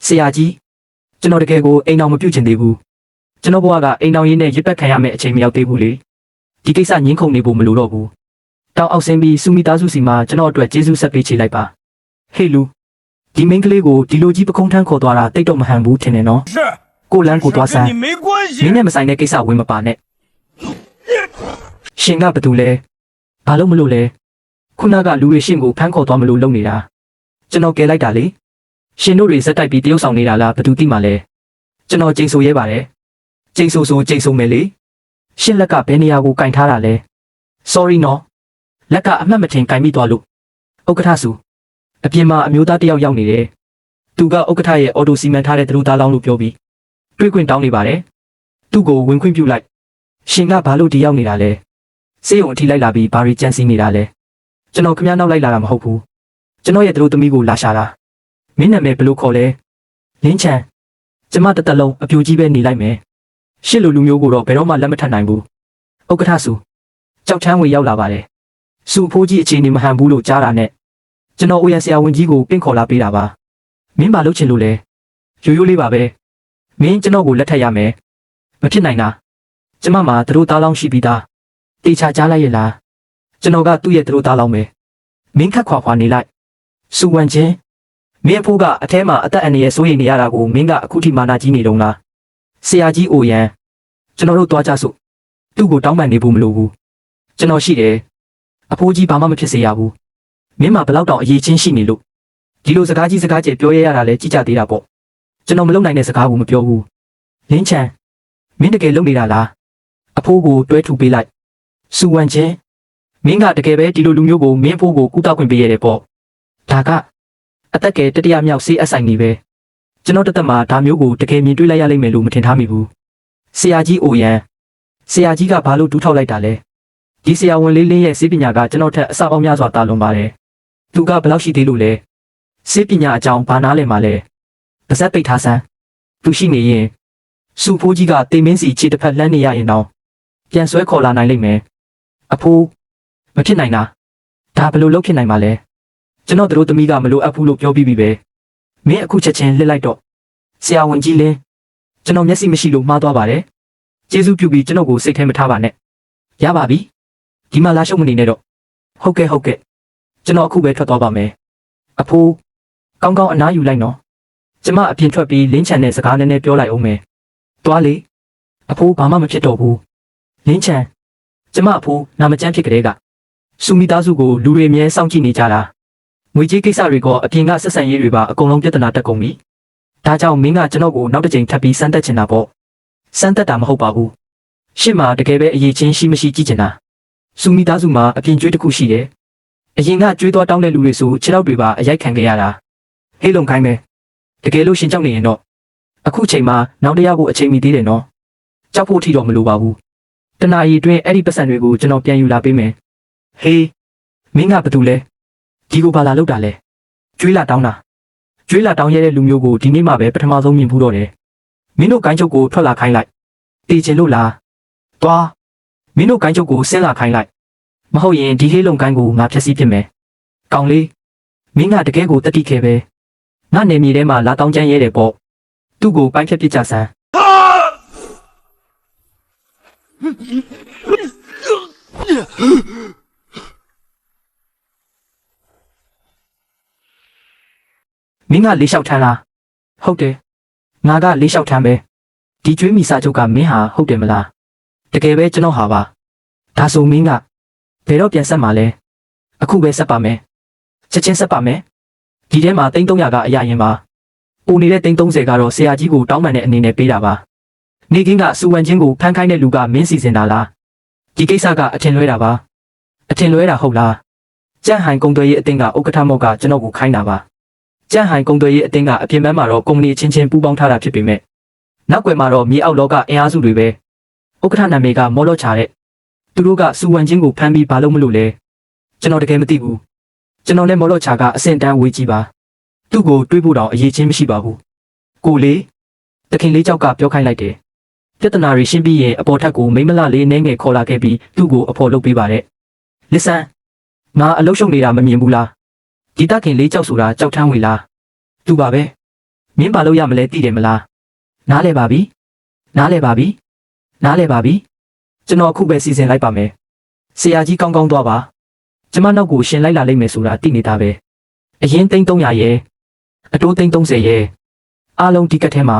ဆရာကြီးကျွန်တော်တကယ်ကိုအိမ်အောင်မပြုတ်ချင်သေးဘူးကျွန်တော်ဘဝကအိမ်အောင်ရင်းနဲ့ရစ်ပတ်ခံရမယ့်အချိန်မရောက်သေးဘူးလေဒီကိစ္စငင်းခုန်နေဖို့မလိုတော့ဘူးတောင်အောက်ဆင်းပြီးစုမိသားစုစီမှာကျွန်တော်အတွက်ကျေးဇူးဆက်ပေးချေလိုက်ပါဟေးလူဒီမိန်းကလေးကိုဒီလိုကြီးပခုံးထမ်းခေါ်သွားတာတိတ်တော့မဟန်ဘူးထင်တယ်နော်ကိုလန်းကိုသွားစမ်းမင်းနဲ့မဆိုင်တဲ့ကိစ္စဝင်မပါနဲ့ရှင်ကဘာတူလဲဘာလို့မလို့လဲခုနကလူတွေရှင်ကိုဖမ်းခေါ်သွားမလို့လုပ်နေတာကျွန်တော်ကယ်လိုက်တာလေရှင်တို့တွေစက်တိုက်ပြီးတရုတ်ဆောင်နေတာလားဘာတူသိမှလဲကျွန်တော်ကျိန်ဆိုရဲပါတယ်ကျိန်ဆိုမယ်လေရှင်လက်ကဘယ်နေရာကိုကင်ထားတာလဲ sorry နော်လက်ကအမှတ်မထင်ကင်မိသွားလို့ဥက္ကဋ္ဌစုအပြင်မှာအမျိုးသားတယောက်ရောက်နေတယ်သူကဥက္ကဋ္ဌရဲ့အော်တိုစီမံထားတဲ့သူသားလောင်းလို့ပြောပြီးတွေးခွင့်တောင်းနေပါတယ်သူ့ကိုဝင်ခွင့်ပြုလိုက်ရှင်ကဘာလို့ဒီရောက်နေတာလဲစေးုံအထိလိုက်လာပြီးဘာရီကြမ်းစီနေတာလဲကျွန်တော်ခမည်းနောက်လိုက်လာတာမဟုတ်ဘူးကျွန်တော်ရဲ့သူတို့သမီးကိုလာရှာတာမင်းနာမည်ဘယ်လိုခေါ်လဲလင်းချန်ကျမတသက်လုံးအပြူကြီးပဲနေလိုက်မယ်ရှစ်လူမျိုးကိုတော့ဘယ်တော့မှလက်မထပ်နိုင်ဘူးဥက္ကဋ္ဌစုကြောက်ချမ်းဝေရောက်လာပါတယ်စုအဖိုးကြီးအခြေအနေမဟန်ဘူးလို့ကြားတာနဲ့ကျွန်တော်အိုရန်ဆရာဝန်ကြီးကိုပင့်ခေါ်လာပေးတာပါမင်းဘာလုပ်ချင်လို့လဲရိုးရိုးလေးပါပဲမင်းကျွန်တော်ကိုလက်ထပ်ရမယ်မဖြစ်နိုင်တာကျမမှာသူတို့သားလောင်းရှိပြီးသားတေချာကြားလိုက်ရလားကျွန်တော်ကသူ့ရဲ့သူတို့သားလောင်းပဲမင်းခက်ခွာနေလိုက်စူဝမ်ချင်းမင်းအဖိုးကအထဲမှာအသက်အန္တရာယ်စိုးရိမ်နေရတာကိုမင်းကအခုထိမာနာကြီးနေတုံးလားဆရာကြီးအိုရန်ကျွန်တော်တို့သွားကြစို့သူ့ကိုတောင်းပန်နေဖို့မလိုဘူးကျွန်တော်ရှိတယ်အဖိုးကြီးဘာမှမဖြစ်စေရဘူးမင်းမဘလောက်တောင်အရေးချင်းရှိနေလို့ဒီလိုစကားကြီးစကားကျပြောရတာလဲကြည်ကြသေးတာပေါ့ကျွန်တော်မလုပ်နိုင်တဲ့စကားကိုမပြောဘူးလင်းချန်မင်းတကယ်လုပ်နေတာလားအဖိုးကိုတွဲထူပေးလိုက်စူဝမ်ချင်းမင်းကတကယ်ပဲဒီလိုလူမျိုးကိုမင်းအဖိုးကိုကူတောက်ခွင့်ပေးရတယ်ပေါ့ဒါကအသက်ကယ်တတိယမြောက်ဆေးအဆိုင်နေပဲကျွန်တော်တသက်မှာဒါမျိုးကိုတကယ်မြင်တွေ့လိုက်ရလိမ့်မယ်လို့မထင်ထားမိဘူးဆရာကြီးအိုရန်ဆရာကြီးကဘာလို့တူးထောက်လိုက်တာလဲဒီဆရာဝန်လေးလင်းရဲ့ဆေးပညာကကျွန်တော်ထက်အစပေါင်းများစွာတာလွန်ပါတယ်သူကဘယ်လောက်ရှိသေးလို့လဲဆေးပညာအကြောင်းဘာနားလဲမှာလဲပါဇက်ပိတ်ထားစမ်းသူရှိနေရင်စုဖိုးကြီးကတေမင်းစီခြေတစ်ဖက်လှမ်းနေရရင်တော့ပြန်ဆွဲခေါ်လာနိုင်လိမ့်မယ်အဖိုးမဖြစ်နိုင်တာဒါဘယ်လိုလုပ်ဖြစ်နိုင်မှာလဲကျွန်တော်တို့သမီးကမလိုအပ်ဘူးလို့ပြောပြီးပြီပဲမင်းအခုချက်ချင်းလစ်လိုက်တော့ဆရာဝန်ကြီးလင်းကျွန်တော်မျက်စိမရှိလို့မှားသွားပါတယ်ကျေးဇူးပြုပြီးကျွန်တော်ကိုစိတ်ထဲမထားပါနဲ့ရပါပြီဒီမှာလာရှုပ်မနေနဲ့တော့ဟုတ်ကဲ့ကျွန်တော်အခုပဲထွက်သွားပါမယ်အဖိုးကောင်းကောင်းအနားယူလိုက်နော်ကျမအပြင်ထွက်ပြီးလင်းချန်နဲ့စကားနည်းနည်းပြောလိုက်အောင်မယ်တွားလေအဖိုးဘာမှမဖြစ်တော့ဘူးလင်းချန်ကျမအဖိုးနာမကျန်းဖြစ်ကြတဲ့ကစုမိသားစုကိုလူတွေအမြဲစောင့်ကြည့်နေကြတာငွေကြေးကိစ္စတွေကအပြင်ကဆက်ဆံရေးတွေပါအကုန်လုံးပြဿနာတက်ကုန်ပြီဒါကြောင့်မင်းကကျွန်တော်ကိုနောက်တစ်ချိန်ထပ်ပြီးစမ်းသပ်ချင်တာပေါ့စမ်းသပ်တာမဟုတ်ပါဘူးရှစ်မှာတကယ်ပဲအရေးချင်းရှိမရှိကြည့်ချင်တာစုမိသားစုမှာအပြင်ကျွေးတစ်ခုရှိတယ်အရင်ကကျွေးသွားတောင်းတဲ့လူတွေဆိုခြေထောက်တွေပါအရိုက်ခံခဲ့ရတာဟေးလုံခိုင်းမယ်တကယ်လို့ရှင်ကြောက်နေရင်တော့အခုချိန်မှာနောက်တရားကိုအချိန်မီသေးတယ်နော်ကြောက်ဖို့ထီတော့မလိုပါဘူးတနာရီအတွင်းအဲ့ဒီပတ်စံတွေကိုကျွန်တော်ပြန်ယူလာပေးမယ်ဟေးမင်းကဘာတူလဲဒီကိုဘာလာလောက်တာလဲကျွေးလာတောင်းတာကျွေးလာတောင်းရတဲ့လူမျိုးကိုဒီနေ့မှပဲပထမဆုံးမြင်ဘူးတော့တယ်မင်းတို့ကိုင်းချုပ်ကိုထွက်လာခိုင်းလိုက်တေချင်လို့လားသွားမင်းတို့ကိုင်းချုပ်ကိုဆင်းလာခိုင်းလိုက်မဟုတ်ရင်ဒီဟေးလုံကိုင်းကိုငါဖျက်ဆီးပစ်မယ်ကောင်းလေးမင်းကတကယ်ကိုတတိခဲပဲငါနေမြေထဲမှာလာတောင်းချမ်းရဲတယ်ပေါ့သူ့ကိုပိုင်းဖြတ်ပစ်ကြစမ်းမင်းကလေးလျှောက်ထမ်းလားဟုတ်တယ်ငါကလေးလျှောက်ထမ်းပဲဒီကျွေးမိစာချုပ်ကမင်းဟာဟုတ်တယ်မလားတကယ်ပဲကျွန်တော်ဟာပါဒါဆိုမင်းကဘယ်တော့ပြန်ဆက်မှာလဲအခုပဲဆက်ပါမယ်ချက်ချင်းဆက်ပါမယ်ဒီထဲမှာ300ကအရာရင်ပါပိုနေတဲ့330ကတော့ဆရာကြီးကိုတောင်းပန်တဲ့အနေနဲ့ပေးတာပါနေကင်းကစူဝမ်ချင်းကိုဖမ်းခိုင်းတဲ့လူကမင်းစီစဉ်တာလားဒီကိစ္စကအထင်လွဲတာပါအထင်လွဲတာဟုတ်လားကြန့်ဟိုင်ကုံသွဲရေးအတင်းကဥက္ကဋ္ဌမော့ကကျွန်တော်ကိုခိုင်းတာပါကြန့်ဟိုင်ကုံသွဲရေးအတင်းကအပြင်ပန်းမှာတော့ကုမ္ပဏီချင်းချင်းပူးပေါင်းထားတာဖြစ်ပေမဲ့နောက်ွယ်မှာတော့မြေအောက်လောကအင်အားစုတွေပဲဥက္ကဋ္ဌနာမည်ကမော်လော့ချာတဲ့သူတို့ကစူဝမ်ချင်းကိုဖမ်းပြီးဘာလို့မလို့လဲကျွန်တော်တကယ်မသိဘူးကျွန်တော်နဲ့မော်လော့ချာကအဆင့်တန်းဝေးကြီးပါသူ့ကိုတွေးဖို့တောင်အရေးချင်းမရှိပါဘူးကိုလေးတခင်လေးကြောက်ကပြောခိုင်းလိုက်တယ်ပြဿနာတွေရှင်းပြီးရင်အပေါ်ထက်ကိုမိမလလေးနည်းငယ်ခေါ်လာခဲ့ပြီးသူ့ကိုအဖော်လုပ်ပေးပါတဲ့လစ်ဆန်းငါအလုရှုံနေတာမမြင်ဘူးလားဒီတခင်လေးကြောက်ဆိုတာကြောက်ထမ်းဝေလားသူပါပဲ မင်းဘာလို့ရမလဲသိတယ်မလားနားလဲပါပြီနားလဲပါပြီနားလဲပါပြီကျွန်တော်အခုပဲစီစဉ်လိုက်ပါမယ်ဆရာကြီးကောင်းကောင်းသွားပါကျမနောက်ကိုရှင်လိုက်လာလိမ့်မယ်ဆိုတာသိနေတာပဲအရင်သိန်း300ရဲ့အတိုးသိန်း30ရဲ့အားလုံးဒီကတ်ထဲမှာ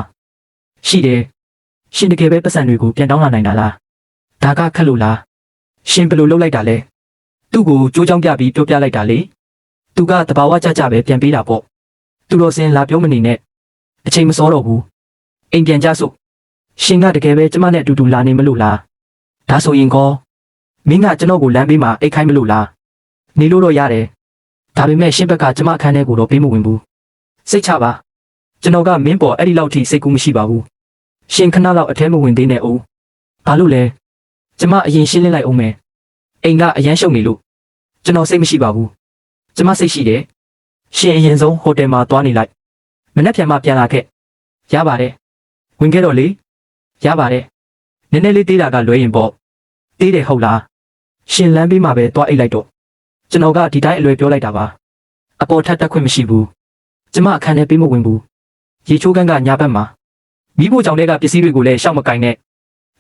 ရှိတယ်ရှင်တကယ်ပဲပတ်စံတွေကိုပြန်တောင်းလာနိုင်တာလားဒါကခက်လို့လားရှင်ဘယ်လိုလုပ်လိုက်တာလဲသူ့ကိုကြိုးကြောင်းပြပြီးပြောပြလိုက်တာလေသူကတဘာဝကြကြပဲပြန်ပေးတာပေါ့သူတော်စင်လာပြောမနေနဲ့အချိန်မစောတော့ဘူးအိမ်ပြန်ကြစို့ရှင်ကတကယ်ပဲကျမနဲ့အတူတူလာနေမလို့လားဒါဆိုရင်ကောမင်းကကျွန်တော်ကိုလမ်းပေးမှာအိတ်ခိုင်းမလို့လားနေလို့တော့ရတယ်ဒါပေမဲ့ရှင်ဘက်ကကျမအခန်းထဲကိုတော့ပေးမဝင်ဘူးစိတ်ချပါကျွန်တော်ကမင်းပေါ်အဲ့ဒီလောက်ထိစိတ်ကူးမရှိပါဘူးရှင်ခဏလောက်အထဲမဝင်သေးနဲ့ဦးဘာလို့လဲကျမအရင်ရှင်းလင်းလိုက်အောင်မယ်အိမ်ကအရန်ရှုံနေလို့ကျွန်တော်စိတ်မရှိပါဘူးကျမစိတ်ရှိတယ်ရှင်အရင်ဆုံးဟိုတယ်မှာသွားနေလိုက်မနေ့ပြန်မှပြန်လာခဲ့ရပါတယ်ဝင်ခဲ့တော့လေရပါတယ်နည်းနည်းလေးတေးတာကလွဲရင်ပေါ့တေးတယ်ဟုတ်လားရှင်လမ်းပေးမှာပဲသွားအိတ်လိုက်တော့ကျွန်တော်ကဒီတိုင်းအလွယ်ပြောလိုက်တာပါအပေါ်ထပ်တက်ခွင့်မရှိဘူးကျမအခန်းထဲပေးမဝင်ဘူးရေချိုးကန်းကညာဘက်မှာမိဖို့ကြောင့်တဲ့ကပစ္စည်းတွေကိုလည်းရှောက်မကင်နဲ့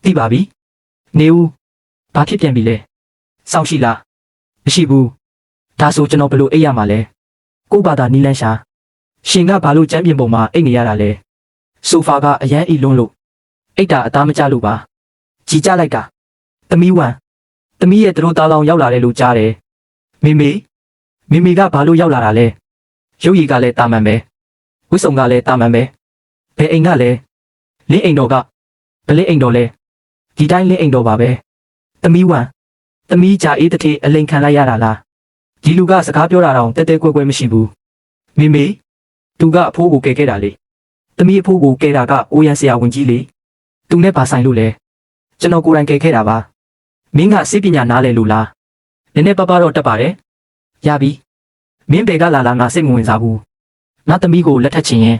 သိပါပြီနေဦးဘာဖြစ်ပြန်ပြီလဲစောင့်ရှိလားမရှိဘူးဒါဆိုကျွန်တော်ဘယ်လိုအိတ်ရမှာလဲကို့ဘာသာနီလန်းရှာရှင်ကဘာလို့ကြမ်းပြင်ပုံမှာအိတ်နေရတာလဲဆိုဖာကအရန်အီလွန်းလို့အိတ်တာအသားမကျလို့ပါကြီးကြလိုက်တာသမီးဝမ်သမီးရဲ့သူတို့သားလောင်ရောက်လာတယ်လို့ကြားတယ်မေမေကဘာလို့ရောက်လာတာလဲရုပ်ရည်ကလည်းတာမန်ပဲဝိစုံကလည်းတာမန်ပဲဘယ်အိမ်ကလဲလင်းအိမ်တော်ကဘယ်လင်းအိမ်တော်လဲဒီတိုင်းလင်းအိမ်တော်ပါပဲသမီးဝမ်သမီးကြာအေးတထေးအလိန်ခံလိုက်ရတာလားဒီလူကစကားပြောတာတော့တဲတဲကွဲကွဲမရှိဘူးမေသူကအဖိုးကိုကယ်ခဲ့တာလေသမီးအဖိုးကိုကယ်တာကအိုးရန်ဆရာဝန်ကြီးလေသူနဲ့ပါဆိုင်လို့လဲကျွန်တော်ကိုယ်တိုင်ကယ်ခဲ့တာပါမင်းကစိတ်ပညာနားလဲလို့လားနည်းနည်းပါးပါးတော့တက်ပါတယ်ရပြီမင်းဘယ်ကလာငါစိတ်မဝင်စားဘူးငါသမီးကိုလက်ထပ်ချင်ရင်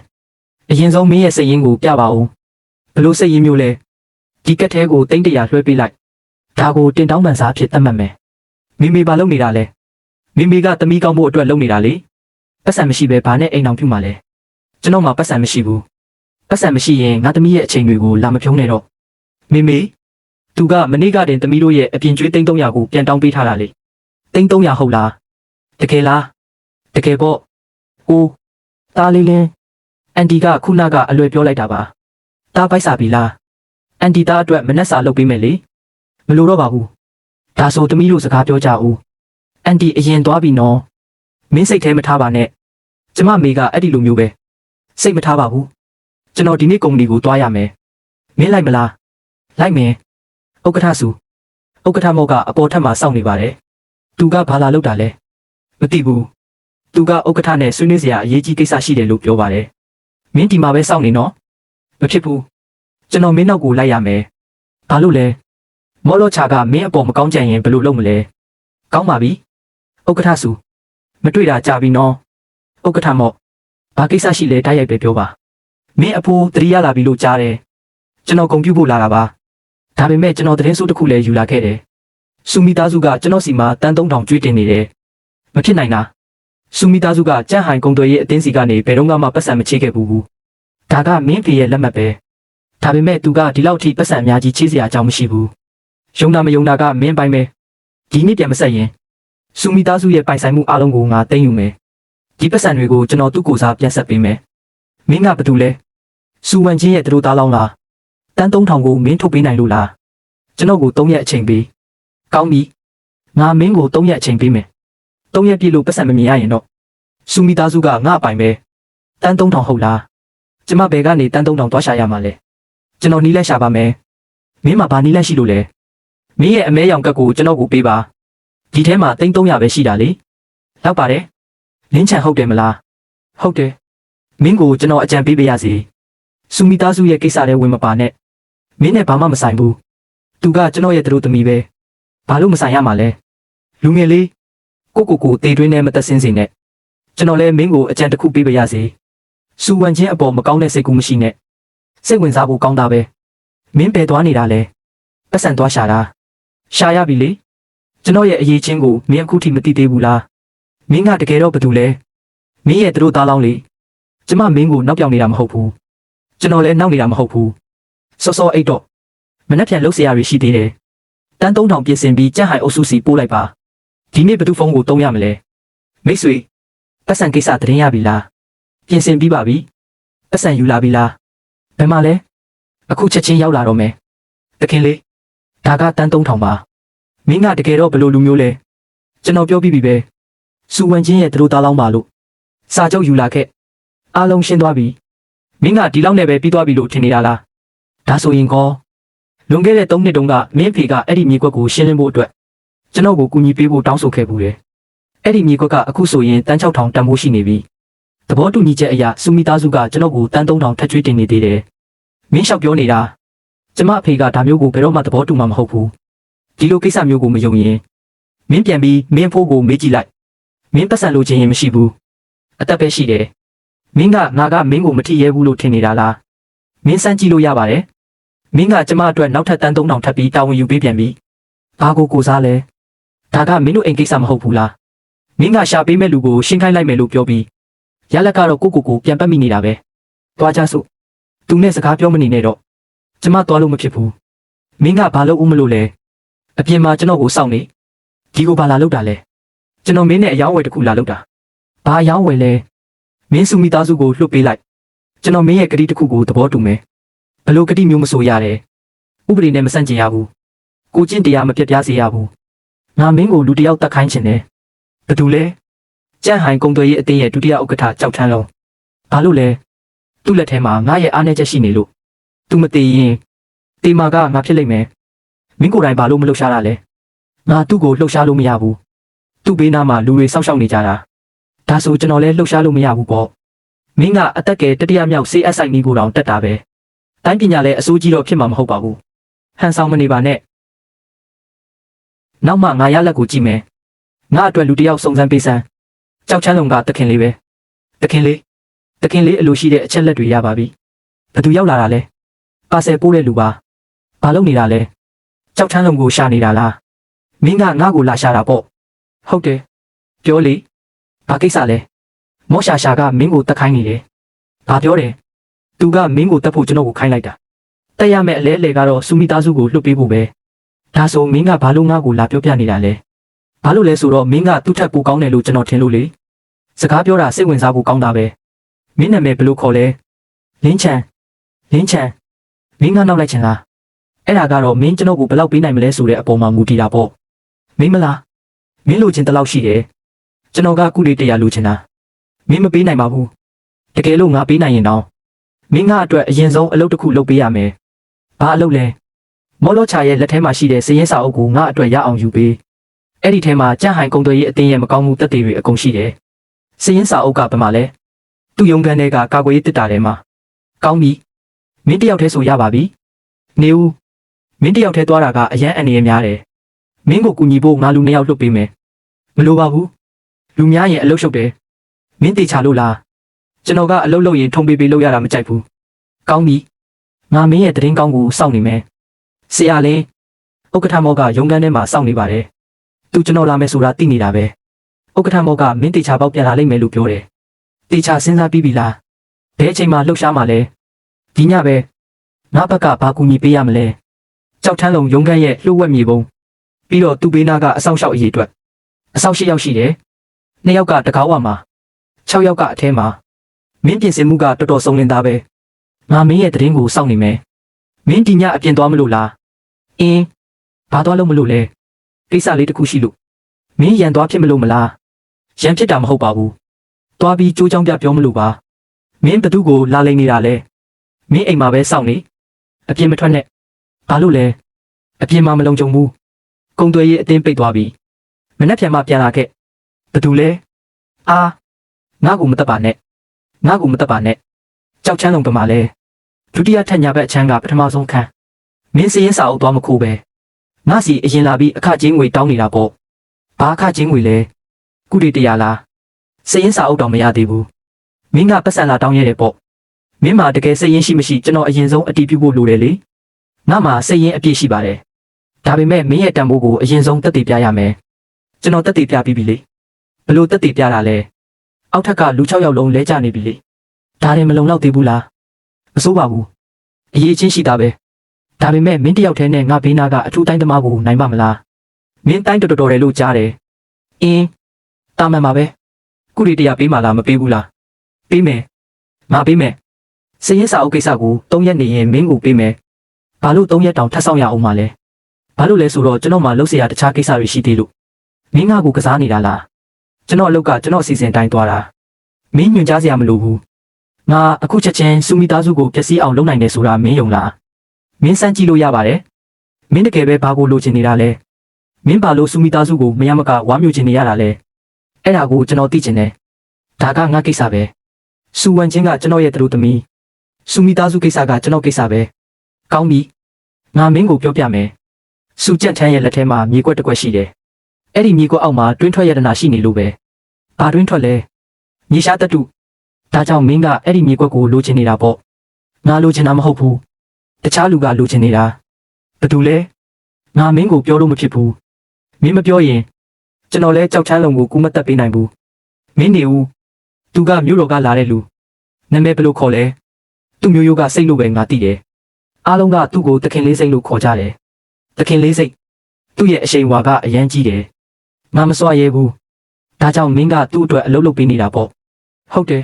အရင်ဆုံးမင်းရဲ့စိတ်ရင်းကိုပြပါဦးဘလို့စိတ်ရင်းမျိုးလဲဒီကက်ထဲကိုတိမ့်တရာလွှဲပေးလိုက်ဒါကိုတင်တောင်းပန်စားဖြစ်သတ်မှတ်မယ်မေဘာလုပ်နေတာလဲမေကသမီးကောင်းဖို့အတွက်လုပ်နေတာလေပတ်စံမရှိပဲဘာနဲ့အိမ်အောင်ပြုမှာလဲကျွန်တော်မှပတ်စံမရှိဘူးပတ်စံမရှိရင်ငါသမီးရဲ့အချိန်တွေကိုလာမဖြုံးနဲ့တော့မေသူကမနေ့ကတင်သမီးတို့ရဲ့အပြင်ကျွေး300ကိုပြန်တောင်းပေးထားတာလေ300ဟုတ်လားတကယ်လားတကယ်ပေါ့ကိုတားလေးလင်းအန်တီကခုနကအလွယ်ပြောလိုက်တာပါတားပိုက်စာပြီလားအန်တီသားအတွက်မနှက်စာလုပ်ပေးမယ်လေမလိုတော့ပါဘူးဒါဆိုသမီးတို့စကားပြောကြဦးအန်တီအရင်သွားပြီနော်မင်းစိတ်ထဲမထားပါနဲ့ကျမမေကအဲ့ဒီလိုမျိုးပဲစိတ်မထားပါဘူးကျွန်တော်ဒီနေ့ကုမ္ပဏီကိုသွားရမယ်မင်းလိုက်မလားလိုက်မယ်ဥက္ကဋ္ဌစုဥက္ကဋ္ဌမောကအပေါ်ထပ်မှာစောင့်နေပါတယ်သူကဘာလာလုပ်တာလဲမသိဘူးသူကဥက္ကဋ္ဌနဲ့ဆွေးနွေးစရာအရေးကြီးကိစ္စရှိတယ်လို့ပြောပါတယ်မင်းဒီမှာပဲစောင့်နေနော်မဖြစ်ဘူးကျွန်တော်မင်းနောက်ကိုလိုက်ရမယ်ဘာလို့လဲမောလောချာကမင်းအပေါ်မကောင်းကြရင်ဘယ်လိုလုပ်မလဲကောင်းပါပြီဥက္ကဋ္ဌစုမတွေ့တာကြာပြီနော်ဥက္ကဋ္ဌမောဘာကိစ္စရှိလဲတိုက်ရိုက်ပဲပြောပါမင်းအဖိုးတတိယလာပြီလို့ကြားတယ်ကျွန်တော်ဂုဏ်ပြုဖို့လာတာပါဒါပေမဲ့ကျွန်တော်သတင်းစိုးတစ်ခုလည်းယူလာခဲ့တယ်စူမီသားစုကကျွန်တော်စီမှာတန်း3000ကျွေးတင်နေတယ်မဖြစ်နိုင်တာစူမီသားစုကကြန့်ဟိုင်ကုံတော်ရဲ့အတင်းစီကနေဘယ်တော့မှပတ်စံမချေခဲ့ဘူးဒါကမင်းဖေရဲ့လက်မှတ်ပဲဒါပေမဲ့သူကဒီလောက်ထိပတ်စံအများကြီးချေးစရာအကြောင်းမရှိဘူးယုံတာမယုံတာကမင်းပိုင်းပဲဒီနေ့ပြန်မဆက်ရင်စူမီသားစုရဲ့ပိုင်ဆိုင်မှုအလုံးကိုငါသိမ်းယူမယ်ဒီပတ်စံတွေကိုကျွန်တော်သူ့ကိုယ်စားပြန်ဆက်ပေးမယ်မင်းကဘာတူလဲစူဝန်ချင်းရဲ့တို့သားလောင်းလားတန်း3000ကိုမင်းထုတ်ပေးနိုင်လို့လားကျွန်တော်ကို3ရက်အချိန်ပေးကောင်းပြီငါမင်းကို3ရက်အချိန်ပေးမယ်3ရက်ပြည့်လို့ပတ်စံမမြင်ရရင်တော့စူမီသားစုကငါအပိုင်ပဲတန်း3000ဟုတ်လားကျမဘယ်ကနေတန်း3000သွားရှာရမှာလဲကျွန်တော်နီးလက်ရှာပါမယ်မင်းမှာဘာနီးလက်ရှိလို့လဲမင်းရဲ့အမဲရောင်ကတ်ကိုကျွန်တော်ကိုပေးပါဒီထဲမှာ300ပဲရှိတာလေလောက်ပါတယ်လင်းချန်ဟုတ်တယ်မလားဟုတ်တယ်မင်းကိုကျွန်တော်အကြံပေးပေးရစီစူမီသားစုရဲ့ကိစ္စတွေဝင်မပါနဲ့မင်းနဲ့ဘာမှမဆိုင်ဘူးသူကကျွန်တော်ရဲ့တို့သမီးပဲဘာလို့မဆိုင်ရမှာလဲလူငယ်လေးကိုတေတွင်းနဲ့မသက်စင်းစေနဲ့ကျွန်တော်လည်းမင်းကိုအကြံတစ်ခုပေးပေးရစီစူဝန်ချင်းအပေါ်မကောင်းတဲ့စိတ်ကူးမရှိနဲ့စိတ်ဝင်စားဖို့ကောင်းတာပဲမင်းပဲသွားနေတာလဲပတ်စံသွားရှာတာရှာရပြီလေကျွန်တော်ရဲ့အရေးချင်းကိုမင်းအခုထိမသိသေးဘူးလားမင်းကတကယ်တော့ဘာတူလဲမင်းရဲ့တို့သားလောင်းလေ ကျမမင်းကိုနောက်ပြောင်နေတာမဟုတ်ဘူးကျွန်တော်လည်းနောက်နေတာမဟုတ်ဘူးစောစောအိတ်တော့မနှက်ပြန်လှုပ်เสียရရှိသေးတယ်တန်း3000ပြင်ဆင်ပြီးကြက်ဟိုင်အုပ်စုစီပို့လိုက်ပါဒီနေ့ဘယ်သူဖုန်းကိုတုံးရမလဲမိတ်ဆွေပတ်စံကိစ္စသတင်းရပြီလားပြင်ဆင်ပြီးပါပြီပတ်စံယူလာပြီလားဘယ်မှာလဲအခုချက်ချင်းရောက်လာတော့မယ်တခင်လေးဒါကတန်း3000ပါမင်းကတကယ်တော့ဘယ်လိုလူမျိုးလဲကျွန်တော်ပြောပြီးပြီပဲစူဝန်ချင်းရဲ့သူတို့သားလောင်းပါလို့စာချုပ်ယူလာခဲ့အားလုံးရှင်းသွားပြီမင်းကဒီလောက်နဲ့ပဲပြီးသွားပြီလို့ထင်နေတာလားဒါဆိုရင်ကောလွန်ခဲ့တဲ့3နှစ်တုန်းကမင်းဖေကအဲ့ဒီမြေကွက်ကိုရှင်းလင်းဖို့အတွက်ကျွန်တော်ကိုကူညီပေးဖို့တောင်းဆိုခဲ့ပူတယ်အဲ့ဒီမြေကွက်ကအခုဆိုရင်တန်း6000တန်ဖိုးရှိနေပြီသဘောတူညီချက်အရစူမီသားစုကကျွန်တော်ကိုတန်း3000ထပ်ကျွေးတင်နေသေးတယ်မင်းလျှောက်ပြောနေတာကျမအဖေကဒါမျိုးကိုဘယ်တော့မှသဘောတူမှာမဟုတ်ဘူးဒီလိုကိစ္စမျိုးကိုမယုံရင်မင်းပြန်ပြီးမင်းဖိုးကိုမေးကြည့်လိုက်မင်းပတ်စံလိုချင်ရင်မရှိဘူးအသက်ပဲရှိတယ်မင်းကငါကမင်းကိုမထိရဲဘူးလို့ထင်နေတာလားမင်းစမ်းကြည့်လို့ရပါတယ်မင်းကကျမအတွက်နောက်ထပ်တန်း3000ထပ်ပြီးတာဝန်ယူပေးပြန်ပြီဘာကိုစားလဲဒါကမင်းတို့အိမ်ကိစ္စမဟုတ်ဘူးလားမင်းကရှာပေးမဲ့လူကိုရှင်းခိုင်းလိုက်မယ်လို့ပြောပြီးရလက်ကတော့ကိုပြန်ပတ်မိနေတာပဲတွားကြစို့သူနဲ့စကားပြောမနေနဲ့တော့ကျမတွားလို့မဖြစ်ဘူးမင်းကဘာလို့ဦးမလို့လဲအပြင်မှာကျွန်တော်ကိုစောင့်နေဒီကိုဘာလာလောက်တာလဲကျွန်တော်မင်းနဲ့အယောင်းဝယ်တစ်ခုလာလောက်တာဘာအယောင်းဝယ်လဲမင်းစုမိသားစုကိုလွှတ်ပေးလိုက်ကျွန်တော်မင်းရဲ့ကတိတစ်ခုကိုသဘောတူမယ်ဘလို့ကတိမျိုးမဆိုရတယ်ဥပဒေနဲ့မဆန့်ကျင်ရဘူးကိုကျင့်တရားမပြတ်ပြားစေရဘူးငါမင်းကိုလူတစ်ယောက်တတ်ခိုင်းချင်တယ်ဘယ်သူလဲကြန့်ဟိုင်ကုံသွေးရဲ့အတင်းရဲ့ဒုတိယဥက္ကဋ္ဌကြောက်ထန်းလုံးဘာလို့လဲသူ့လက်ထဲမှာငါရဲ့အားနည်းချက်ရှိနေလို့သူမသေးရင်တေမာကငါဖြစ်လိမ့်မယ်မင်းကိုယ်တိုင်ဘာလို့မလှုပ်ရှားတာလဲငါသူ့ကိုလှုပ်ရှားလို့မရဘူးသူ့ဘေးနားမှာလူတွေစောင့်ရှောက်နေကြတာဒါဆိုကျွန်တော်လည်းလှုပ်ရှားလို့မရဘူးပေါ့မင်းကအသက်ကယ်တတိယမြောက် CSI နီးကိုတောင်တက်တာပဲတိုင်းပညာလည်းအစိုးကြီးတော့ဖြစ်မှာမဟုတ်ပါဘူးဟန်ဆောင်မနေပါနဲ့နောက်မှငါရလက်ကိုကြည့်မယ်ငါအတွက်လူတစ်ယောက်စုံစမ်းပေးစမ်းကြောက်ချမ်းလုံးကတခင်လေးပဲတခင်လေးအလိုရှိတဲ့အချက်လက်တွေရပါပြီဘသူရောက်လာတာလဲပါဆယ်ပိုးတဲ့လူပါဘာလုပ်နေတာလဲကြောက်ချမ်းလုံးကိုရှာနေတာလားမင်းကငါ့ကိုလာရှာတာပေါ့ဟုတ်တယ်ပြောလေဘာကိစ္စလဲမောရှာကမင်းကိုတက်ခိုင်းနေတယ်ဘာပြောတယ်သူကမင်းကိုတက်ဖို့ကျွန်တော်ကိုခိုင်းလိုက်တာတက်ရမယ့်အလဲအလေကတော့စူမီသားစုကိုလွှတ်ပေးဖို့ပဲဒါဆိုမင်းကဘာလို့ငါ့ကိုလာပြောပြနေတာလဲဘာလို့လဲဆိုတော့မင်းကသူ့ထက်ပိုကောင်းတယ်လို့ကျွန်တော်ထင်လို့လေစကားပြောတာစိတ်ဝင်စားဖို့ကောင်းတာပဲမင်းနာမည်ဘယ်လိုခေါ်လဲလင်းချန်မင်းကနောက်လိုက်ချင်လားအဲ့ဒါကတော့မင်းကျွန်တော်ကိုဘယ်လောက်ပေးနိုင်မလဲဆိုတဲ့အပေါ်မှာမူတည်တာပေါ့မင်းမလားမင်းလိုချင်တဲ့လောက်ရှိတယ်ကျွန်တော်ကကုလေး100လိုချင်တာမင်းမပေးနိုင်ပါဘူးတကယ်လို့ငါပေးနိုင်ရင်တော့မင်းကအတွက်အရင်ဆုံးအလုပ်တစ်ခုလုပ်ပေးရမယ်ဘာအလုပ်လဲမော်လောချာရဲ့လက်ထဲမှာရှိတဲ့စည်ရင်းစာအုပ်ကိုငါအတွက်ရအောင်ယူပေးအဲ့ဒီထဲမှာကြန့်ဟိုင်ကုံသွေးရဲ့အတင်းရဲ့မကောင်းမှုတက်တွေအကုန်ရှိတယ်စည်ရင်းစာအုပ်ကဘယ်မှာလဲသူ့ရုံးခန်းထဲကကာကွယ်ရေးတစ်တာထဲမှာကောင်းပြီမင်းတယောက်တည်းဆိုရပါပြီနေဦးမင်းတယောက်တည်းသွားတာကအရန်အန္တရာယ်များတယ်မင်းကိုကူညီဖို့ငါလူ2ယောက်လွတ်ပေးမယ်မလိုပါဘူးလူများရင်အလုပ်ရှုပ်တယ်မင်းတေချာလို့လားကျွန်တော်ကအလုပ်လုပ်ရင်ထုံပေးပေးလို့ရတာမကြိုက်ဘူးကောင်းပြီငါမင်းရဲ့တရင်ကောင်းကိုစောင့်နေမယ်ဆရာလေးဥက္ကဋ္ဌမောကရုံးခန်းထဲမှာစောင့်နေပါတယ်သူကျွန်တော်လာမယ်ဆိုတာသိနေတာပဲဥက္ကဋ္ဌမောကမင်းတေချာပေါက်ပြန်လာလိမ့်မယ်လို့ပြောတယ်တေချာစဉ်းစားပြီးပြီလားဘယ်အချိန်မှလှုပ်ရှားမှလဲဒီညပဲငါဘက်ကဘာကူညီပေးရမလဲကြောက်ထန်းလုံးရုံးခန်းရဲ့လှုပ်ဝက်မြေပုံပြီးတော့သူ့ဘေးနားကအဆောင်ရှောက်အရေးအတွက်အဆောင်8ယောက်ရှိတယ်2ယောက်ကတကားဝမှာ6ယောက်ကအထဲမှာမင်းပြင်ဆင်မှုကတော်တော်ဆုံးလင်းသားပဲငါမင်းရဲ့တရင်ကိုစောင့်နေမယ်မင်းဒီညအပြင်သွားမလို့လားဘာသွားလို့မလို့လဲကိစ္စလေးတစ်ခုရှိလို့မင်းရန်သွားဖြစ်မလို့မလားရန်ဖြစ်တာမဟုတ်ပါဘူးသွားပြီးကြိုးကြောင်းပြပြောမလို့ပါမင်းဘသူကိုလာလိမ့်နေတာလဲမင်းအိမ်မှာပဲစောင့်နေအပြင်မထွက်နဲ့ဘာလို့လဲအပြင်မှာမလုံခြုံဘူးကုံသွေးရဲ့အတင်းပိတ်သွားပြီမနှက်ပြန်မှပြန်လာခဲ့ဘသူလဲငါ့ကိုမတက်ပါနဲ့ကြောက်ချမ်းလုံးပမာလဲဒုတိယထက်ညာဘက်အချမ်းကပထမဆုံးခန်းမင်းစရင်စာအုပ်သွားမခိုးပဲငါစီအရင်လာပြီးအခချင်းငွေတောင်းနေတာပေါ့ဘာအခချင်းငွေလဲကုတီ100လားစရင်စာအုပ်တောင်မရသေးဘူးမင်းကပတ်စံလာတောင်းရတယ်ပေါ့မင်းမှာတကယ်စရင်ရှိမရှိကျွန်တော်အရင်ဆုံးအတီးပြုဖို့လိုတယ်လေငါမှာစရင်အပြည့်ရှိပါတယ်ဒါပေမဲ့မင်းရဲ့တန်ဖိုးကိုအရင်ဆုံးတက်တည်ပြရမယ်ကျွန်တော်တက်တည်ပြပြီးပြီလေဘလို့တက်တည်ပြတာလဲအောက်ထက်ကလူ6ယောက်လုံးလဲကျနေပြီလေ ဒါရင်မလုံလောက်သေးဘူးလားမစိုးပါဘူးအရေးချင်းရှိတာပဲဒါပေမဲ့မင်းတယောက်တည်းနဲ့ငါဘေးနာကအထူးတိုင်းသမားကိုနိုင်ပါမလားမင်းတိုင်းတော်တော်တယ်လို့ကြားတယ်အင်းတာမန်ပါပဲကုရီတရားပေးမှလားမပေးဘူးလားပေးမယ်ငါပေးမယ်စရင်စာအုပ်ကိစ္စကို3ရက်နေရင်မင်းကိုပေးမယ်ဘာလို့3ရက်တောင်ထပ်ဆောင်ရအောင်မလဲဘာလို့လဲဆိုတော့ကျွန်တော်မှလုပ်เสียရတခြားကိစ္စတွေရှိသေးလို့မင်းငါကိုကစားနေတာလားကျွန်တော်အလုပ်ကကျွန်တော်အစီအစဉ်တိုင်းသွားတာမင်းညွှန်ကြားစရာမလိုဘူးငါအခုချက်ချင်းစူမီသားစုကိုဖျက်ဆီးအောင်လုပ်နိုင်တယ်ဆိုတာမင်းယုံလားမင်းစမ်းကြည့်လို့ရပါတယ်မင်းတကယ်ပဲဘာကိုလိုချင်နေတာလဲမင်းဘာလို့စူမီသားစုကိုမရမကဝါမျိုးချင်နေရတာလဲအဲ့ဒါကိုကျွန်တော်သိချင်တယ်ဒါကငါကိစ္စပဲစူဝန်ချင်းကကျွန်တော်ရဲ့တူသမီးစူမီသားစုကိစ္စကကျွန်တော်ကိစ္စပဲကောင်းပြီငါမင်းကိုပြောပြမယ်စူကြက်ထန်းရဲ့လက်ထဲမှာမြေကွက်တစ်ကွက်ရှိတယ်အဲ့ဒီမြေကွက်အောက်မှာတွင်းထွက်ရတနာရှိနေလို့ပဲဘာတွင်းထွက်လဲမြေရှားတတုဒါကြောင့်မင်းကအဲ့ဒီမြေကွက်ကိုလိုချင်နေတာပေါ့ငါလိုချင်တာမဟုတ်ဘူးတခြားလူကလိုချင်နေတာဘာတူလဲငါမင်းကိုပြောလို့မဖြစ်ဘူးမင်းမပြောရင်ကျွန်တော်လဲကြောက်ချမ်းလုံးကိုကူးမတက်ပေးနိုင်ဘူးမင်းနေဦးသူကမြို့တော်ကလာတဲ့လူနာမည်ဘယ်လိုခေါ်လဲသူ့မျိုးရိုးကစိတ်လို့ပဲငါသိတယ်အားလုံးကသူ့ကိုတခင်လေးစိတ်လို့ခေါ်ကြတယ်တခင်လေးစိတ်သူ့ရဲ့အရှိန်ဝါကအရန်ကြီးတယ်ငါမစွာရဲဘူးဒါကြောင့်မင်းကသူ့အတွက်အလုပ်လုပ်ပေးနေတာပေါ့ဟုတ်တယ်